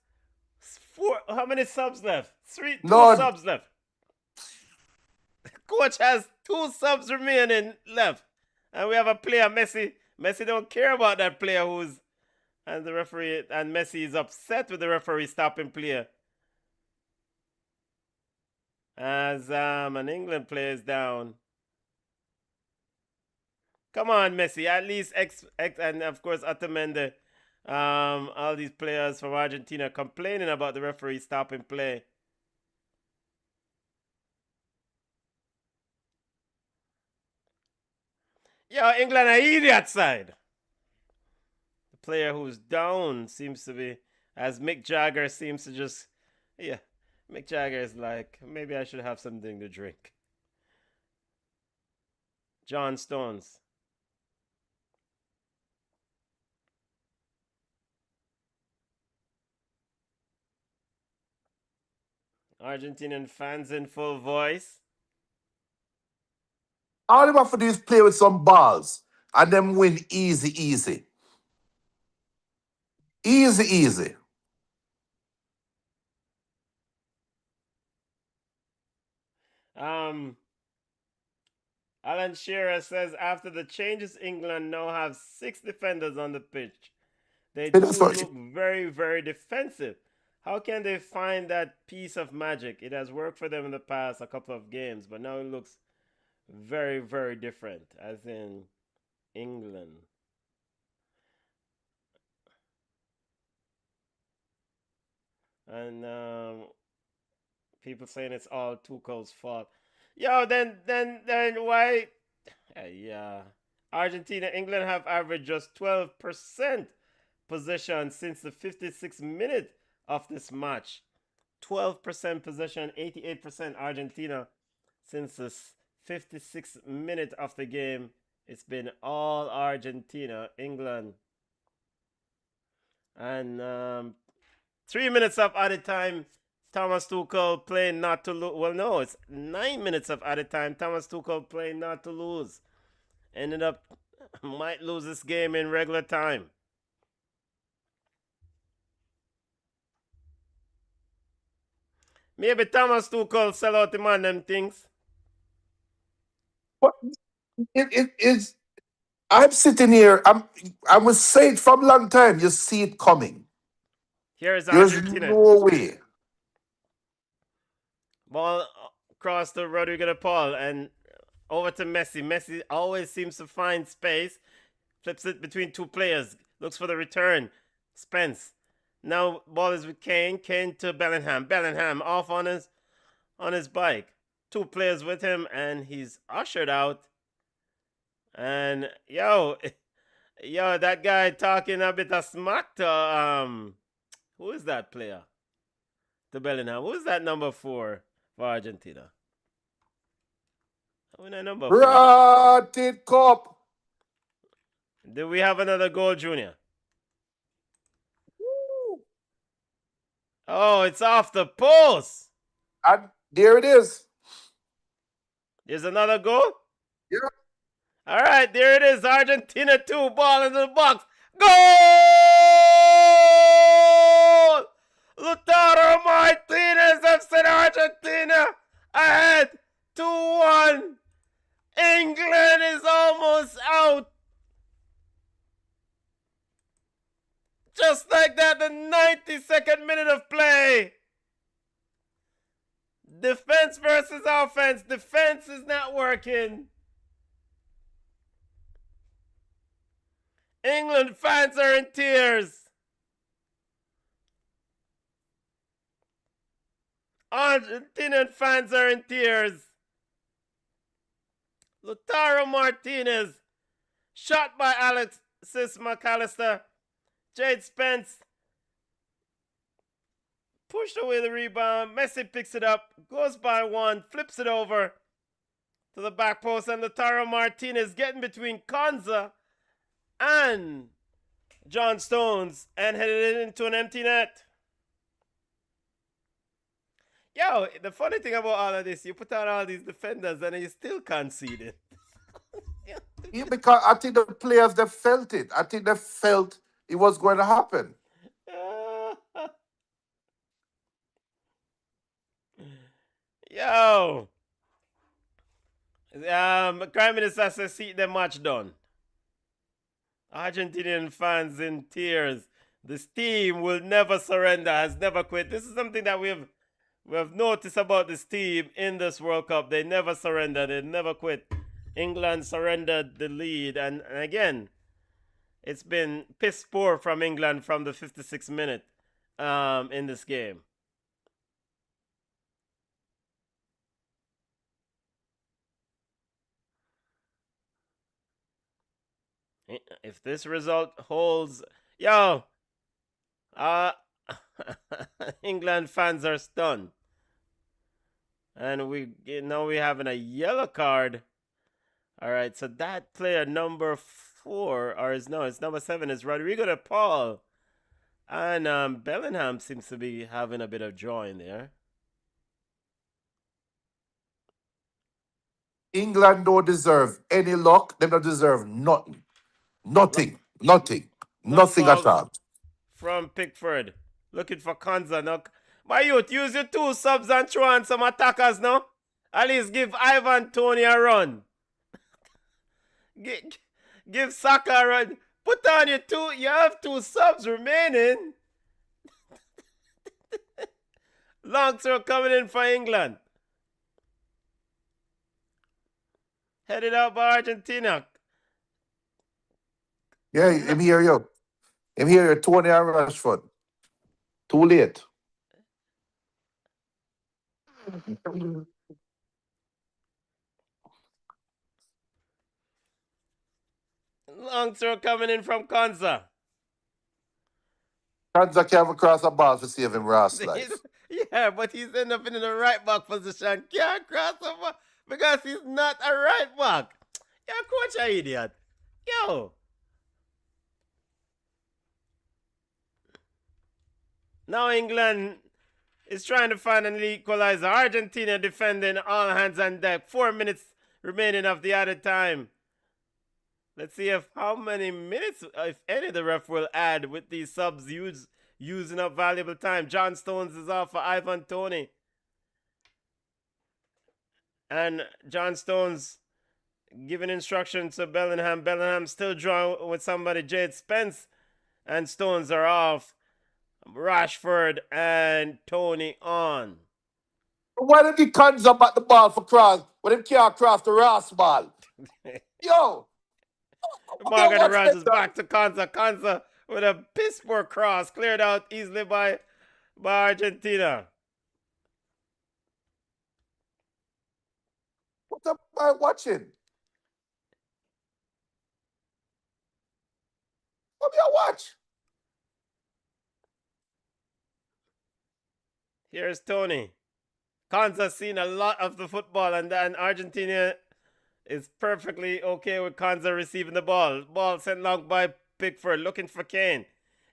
how many subs left? Two subs left. The coach has 2 subs remaining left. And we have a player, Messi. Messi don't care about that player and the referee, and Messi is upset with the referee stopping play. As an England player is down. Come on, Messi. At least X and of course Otamendi. All these players from Argentina complaining about the referee stopping play. Yo, England are idiot side. The player who's down seems to be, as Mick Jagger seems to just, yeah. Mick Jagger is like, maybe I should have something to drink. John Stones. Argentinian fans in full voice. All they have to do is play with some balls and them win easy. Easy. Alan Shearer says after the changes, England now have 6 defenders on the pitch. They do look very, very defensive. How can they find that piece of magic? It has worked for them in the past a couple of games, but now it looks very, very different, as in England. And people saying it's all Tuchel's fault. Yo, then why? Yeah, Argentina, England have averaged just 12% possession since the 56th minute of this match. 12% possession, 88% Argentina since the 56th minute of the game. It's been all Argentina, England. And 3 minutes of added time. Thomas Tuchel playing not to lose. Well, no, it's 9 minutes of added time. Thomas Tuchel playing not to lose. Ended up, might lose this game in regular time. Maybe Thomas Tuchel sell out the man them things. What? It is. I'm sitting here. I was saying from a long time. You see it coming. Here's Argentina. There's no way. Ball across to Rodrigo de Paul and over to Messi. Messi always seems to find space. Flips it between 2 players. Looks for the return. Spence. Now ball is with Kane. Kane to Bellingham. Bellingham off on his bike. 2 players with him and he's ushered out. And yo, that guy talking a bit of smack to who is that player? To Bellingham. Who is that number 4 for Argentina? Who is that number 4? Rotted cup. Do we have another goal, Junior? Oh, it's off the post. And there it is. There's another goal? Yeah. All right, there it is. Argentina 2, ball into the box. Goal! Lautaro Martinez have sent Argentina ahead 2-1. England is almost out. Just like that, the 92nd minute of play. Defense versus offense. Defense is not working. England fans are in tears. Argentinian fans are in tears. Lautaro Martinez, shot by Alexis McAllister. Jade Spence pushed away the rebound. Messi picks it up, goes by one, flips it over to the back post, and Lautaro Martinez getting between Konza and John Stones and headed it into an empty net. Yo, the funny thing about all of this, you put out all these defenders and you still conceded. Yeah, because I think the players, they felt it. I think they felt it was going to happen. Yo. Prime Minister says, see the match done. Argentinian fans in tears. This team will never surrender, has never quit. This is something that we have noticed about this team in this World Cup. They never surrender. They never quit. England surrendered the lead. And again, it's been piss poor from England from the 56th minute in this game. If this result holds, yo, England fans are stunned. And now we're having a yellow card. All right, so that player number 4, or it's number 7, is Rodrigo de Paul. And Bellingham seems to be having a bit of joy in there. England don't deserve any luck. They don't deserve nothing. Nothing at all. From Pickford. Looking for Konza now. My youth, use your 2 subs and throw on some attackers now. At least give Ivan Toney a run. Give Saka a run. Put on your 2. You have 2 subs remaining. Long throw coming in for England. Headed out by Argentina. Yeah, I'm here, yo. I'm here, Tony and Rashford. Too late. Long throw coming in from Konza. Kanza can't cross a ball to save him Ross life. Yeah, but he's ended up in the right back position. Can't cross over because he's not a right back. Yeah, coach, an idiot. Yo. Now England is trying to find an equalizer. Argentina defending, all hands on deck. 4 minutes remaining of the added time. Let's see how many minutes, if any, the ref will add with these subs using up valuable time. John Stones is off for Ivan Toney. And John Stones giving instructions to Bellingham. Bellingham still drawing with somebody, Jade Spence. And Stones are off. Rashford and Toney on. Why don't he Kanza back the ball for cross when he can't cross the Ross ball? Yo! Morgan Rogers back to Konza. Konza with a piss poor cross. Cleared out easily by Argentina. What am I watching? What do you watch? Here's Toney. Konza's seen a lot of the football, and Argentina is perfectly okay with Konza receiving the ball. Ball sent long by Pickford, looking for Kane.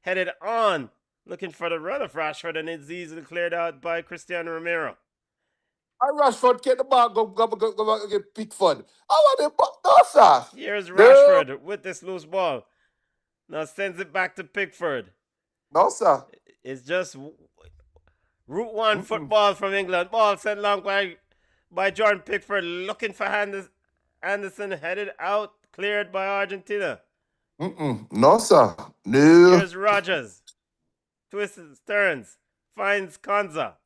Headed on, looking for the run of Rashford, and it's easily cleared out by Cristiano Romero. Rashford get the ball, go get Pickford. I want the ball. No, sir. Here's Rashford with this loose ball. Now sends it back to Pickford. No, sir. It's just Route 1 football from England. Ball sent long by Jordan Pickford, looking for Anderson, headed out, cleared by Argentina. No, sir. No. Here's Rogers. Twists, turns, finds Konza.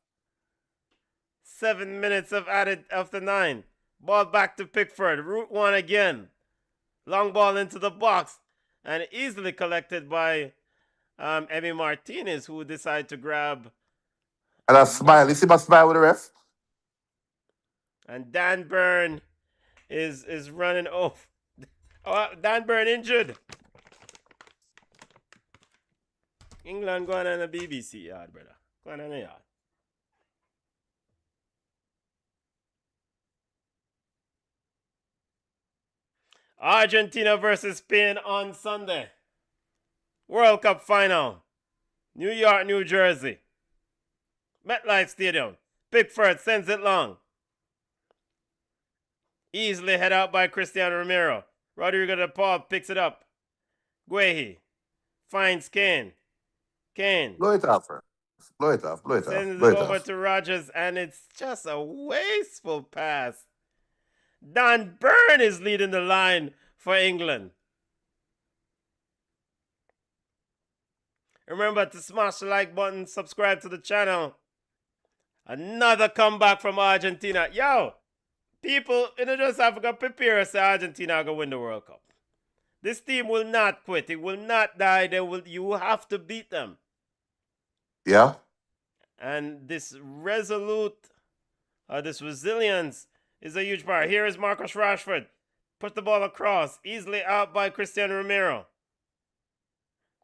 7 minutes of added after 9. Ball back to Pickford. Route 1 again. Long ball into the box. And easily collected by Emi Martinez, who decided to grab. And I smile. You see my smile with the ref? And Dan Burn is running off. Oh, Dan Burn injured. England going on the BBC yard, brother. Going on the yard. Argentina versus Spain on Sunday. World Cup final. New York, New Jersey. MetLife Stadium. Pickford sends it long. Easily head out by Cristiano Romero. Rodrigo de Paul picks it up. Guehi finds Kane. Kane. Blow it off, ref. Blow it off. Blow it off. Sends Blow it it over off. to Rogers, and it's just a wasteful pass. Dan Burn is leading the line for England. Remember to smash the like button, subscribe to the channel. Another comeback from Argentina. Yo, people in just Africa, prepare us. Argentina are going to win the World Cup. This team will not quit. It will not die. You have to beat them. Yeah. And this this resilience is a huge part. Here is Marcus Rashford. Put the ball across. Easily out by Cristiano Romero.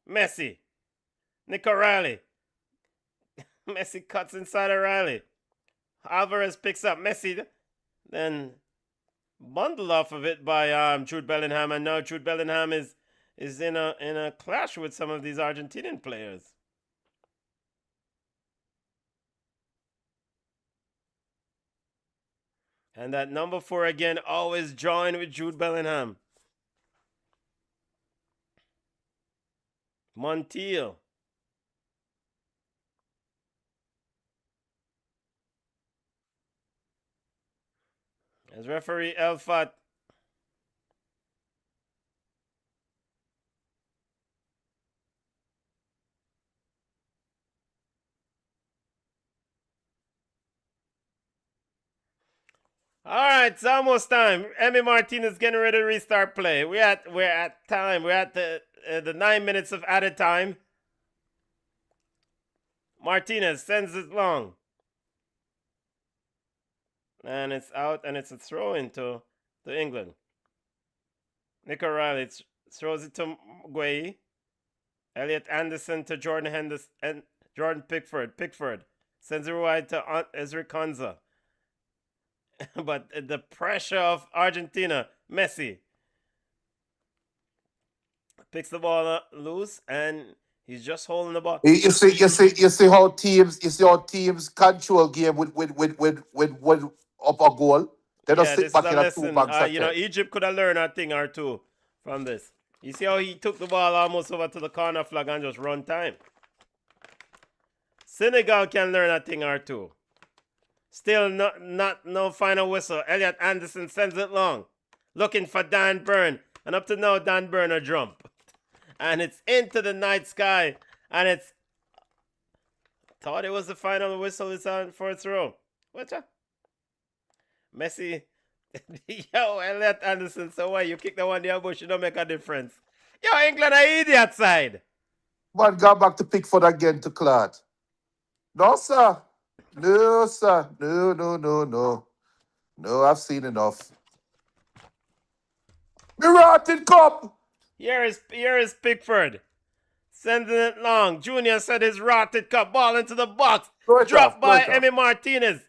Messi. Nico Riley. Messi cuts inside of Riley. Alvarez picks up Messi. Then bundled off of it by Jude Bellingham. And now Jude Bellingham is in a clash with some of these Argentinian players. And that number 4 again, always joined with Jude Bellingham. Montiel. As referee Elfat. All right, it's almost time. Emi Martinez getting ready to restart play. We're at time. We're at the 9 minutes of added time. Martinez sends it long. And it's out, and it's a throw into England. Nico Riley throws it to Guehi. Elliot Anderson to Jordan Henderson and Jordan Pickford. Pickford sends it wide to Ezri Konza. But the pressure of Argentina, Messi picks the ball loose, and he's just holding the ball. You see how teams control game with up a goal. They don't sit This back is a in a 2 lesson. bags. Egypt could have learned a thing or two from this. You see how he took the ball almost over to the corner flag and just run time. Senegal can learn a thing or two. Still no final whistle. Elliot Anderson sends it long. Looking for Dan Burn. And up to now, Dan Burn a jump. And it's into the night sky. And it's... Thought it was the final whistle. It's on for a throw. What's Messi. Yo, Elliot Anderson. So why you kick the one there, but you don't make a difference. Yo, England are idiot side. Man, go back to Pickford again to Claude. No, sir. No, sir. No. No, I've seen enough. The rotted cup. Here is Pickford. Sending it long. Junior said his rotted cup. Ball into the box. Dropped by Emi Martinez.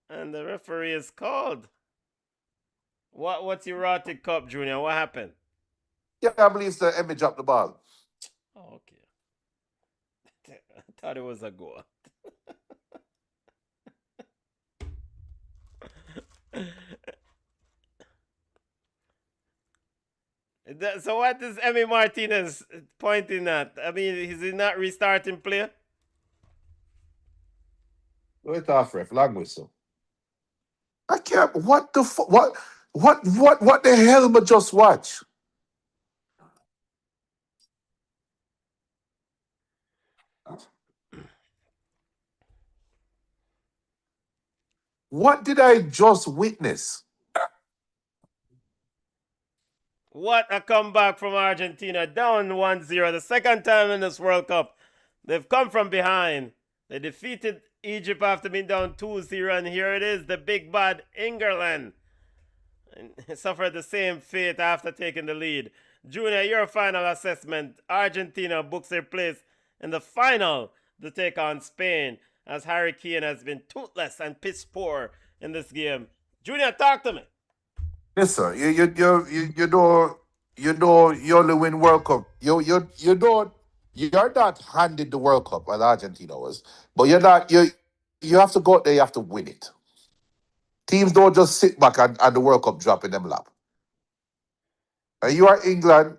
And the referee is called. What's your rotted cup, Junior? What happened? Yeah, I believe the Emi dropped the ball. Oh, okay. I thought it was a goal. So what is Emi Martinez pointing at? I mean, is he not restarting play? Wait off, ref. Long whistle. I can't. What the fuck? What the hell? But just watch. What did I just witness? What a comeback from Argentina, down 1-0. The second time in this World Cup. They've come from behind. They defeated Egypt after being down 2-0, and here it is, the big bad England. And suffered the same fate after taking the lead. Junior, your final assessment. Argentina books their place in the final to take on Spain, as Harry Kane has been toothless and piss poor in this game. Junior, talk to me. Yes, sir. You only win World Cup. You're not handed the World Cup as Argentina was, but you have to go out there. You have to win it. Teams don't just sit back and the World Cup drop in them lap. And you are England.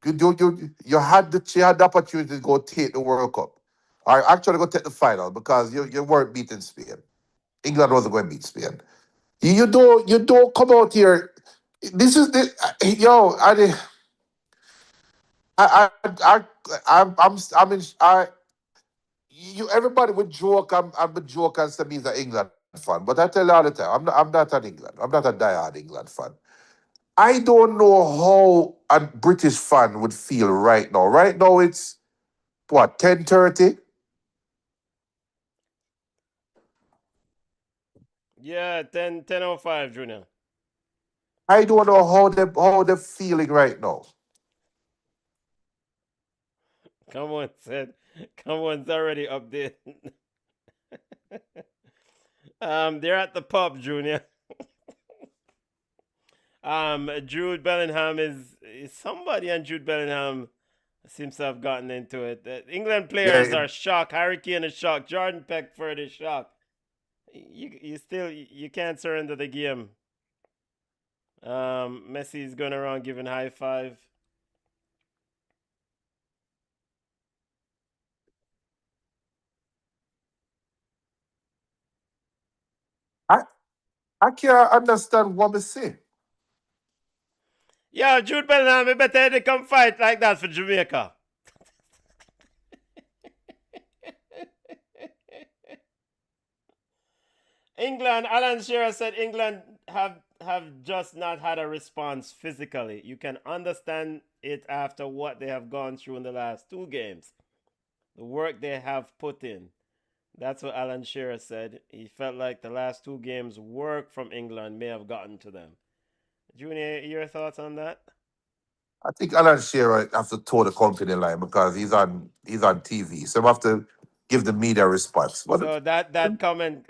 You had the opportunity to go take the World Cup, or actually go take the final because you weren't beating Spain. England wasn't going to beat Spain. You don't come out here. This is the yo. I'm in. Everybody would joke. I'm a joke and say me's an England fan, but I tell you all the time, I'm not an England. I'm not a diehard England fan. I don't know how a British fan would feel right now. Right now it's what 10:30. Yeah, 10:05, Junior. I don't know how they're feeling right now. Come on, said. Come on's already up there. They're at the pub, Junior. Jude Bellingham is somebody, and Jude Bellingham seems to have gotten into it. England players Yeah, are shocked. Harry Kane is shocked. Jordan Pickford is shocked. You can't surrender the game. Messi is going around giving high five. I I can't understand what they say. Yo, Jude Bellingham, you better come fight like that for Jamaica. England, Alan Shearer said England have just not had a response physically. You can understand it after what they have gone through in the last two games. The work they have put in. That's what Alan Shearer said. He felt like the last two games' work from England may have gotten to them. Junior, your thoughts on that? I think Alan Shearer have to toe the company line because he's on TV, so we have to give the media response. So But that comment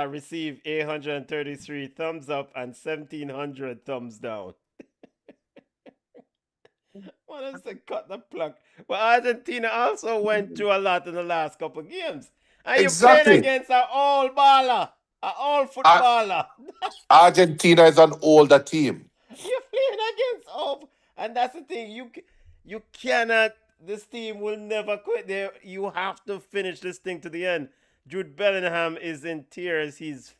received 833 thumbs up and 1,700 thumbs down. What is the cut the plug? But Argentina also went through a lot in the last couple of games. And you're playing exactly, against an old baller, an old footballer. Argentina is an older team. You're playing against old, and that's the thing. You cannot. This team will never quit. There, you have to finish this thing to the end. Jude Bellingham is in tears. He's.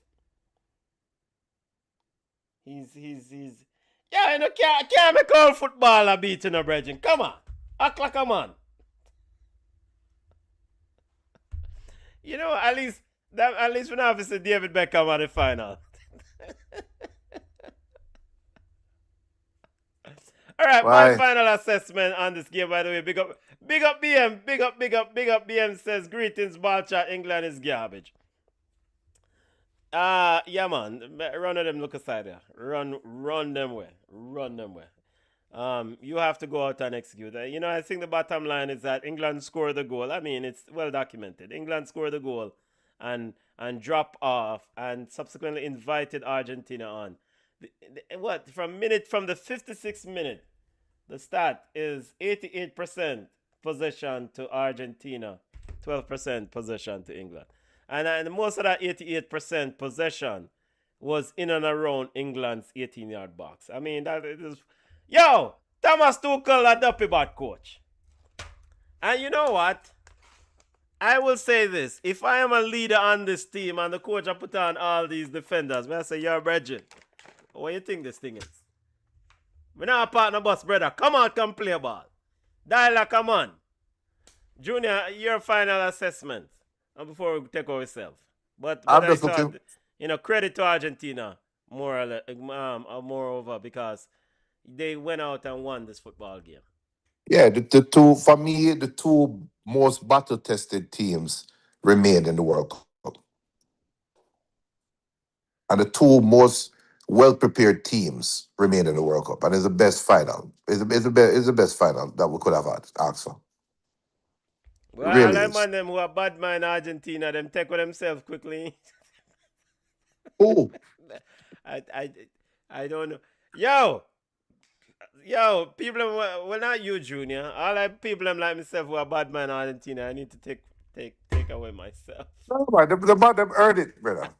Yeah, you know, can't make all footballer beating a brethren. Come on, act like a man. You know, at least we don't have to see David Beckham at the final. All right, my Why? final assessment on this game, by the way. Big up BM, big up BM says, greetings, ball chat, England is garbage. Yeah, man, run of them look aside there. Run them way. You have to go out and execute. You know, I think the bottom line is that England scored the goal. I mean, it's well documented. England scored the goal and drop off and subsequently invited Argentina on. From the 56th minute, the stat is 88% possession to Argentina, 12% possession to England. And most of that 88% possession was in and around England's 18-yard box. I mean, that is... Yo! Thomas Tuchel, a duppy bot coach. And you know what? I will say this. If I am a leader on this team and the coach I put on all these defenders, I say, you're Bridget. What do you think this thing is? We're not a partner bus, brother. Come on, come play ball. Dialogue, come on. Junior, your final assessment. And before we take ourselves. But I'm I just thought looking. credit to Argentina more or less, moreover, because they went out and won this football game. Yeah, the two for me, the two most battle tested teams remain in the World Cup, and the two most well prepared teams remain in the World Cup, and it's the best final. It's the best final that we could have had. Asked for. It Well, I really like is. man them who are bad mind Argentina, them take with themselves quickly. Oh, I, I, I don't know. Yo, people, well, not you, Junior. All like people them like myself who are bad man Argentina. I need to take away myself. no, man, them earned it, brother.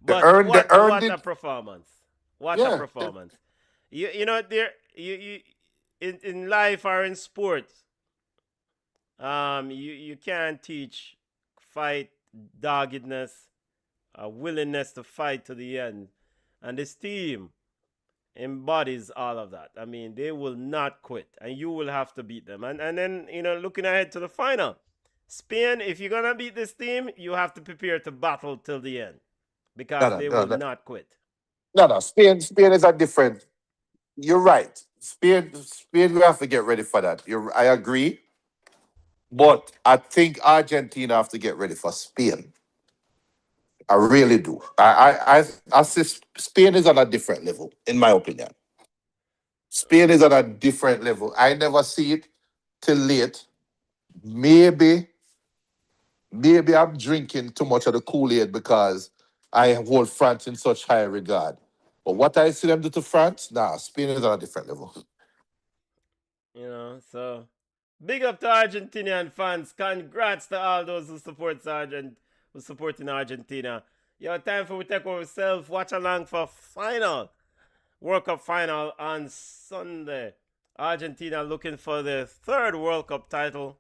But They earned what a it. performance! What a Yeah, performance! You know there you in life or in sports, you can't teach fight, doggedness, a willingness to fight to the end, and this team embodies all of that. I mean, they will not quit, and you will have to beat them. And then looking ahead to the final, Spain. If you're gonna beat this team, you have to prepare to battle till the end no, because no, they no, will no, not quit. no. Spain is a different. You're right. Spain. We have to get ready for that. I agree, but I think Argentina have to get ready for Spain. I really do. I say Spain is on a different level, in my opinion. Spain is on a different level. I never see it till late. Maybe, maybe I'm drinking too much of the Kool-Aid because I hold France in such high regard. But what I see them do to France, nah, Spain is on a different level. So big up to Argentinian fans. Congrats to all those who who supporting Argentina. Time for we take ourselves. Watch along for final World Cup final on Sunday. Argentina looking for their third World Cup title.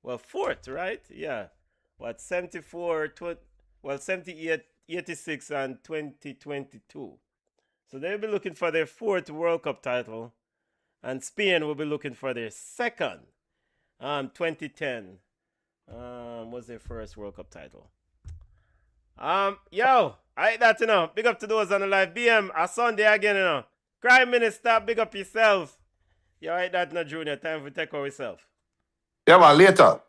Well, fourth, right? Yeah. What 78, 86 and 2022. So they'll be looking for their fourth World Cup title. And Spain will be looking for their second. 2010 was their first World Cup title. I that big up to those on the live. BM, a Sunday again, Crime Minister, big up yourself. I that Junior. Time for take ourselves. Yeah, man, later.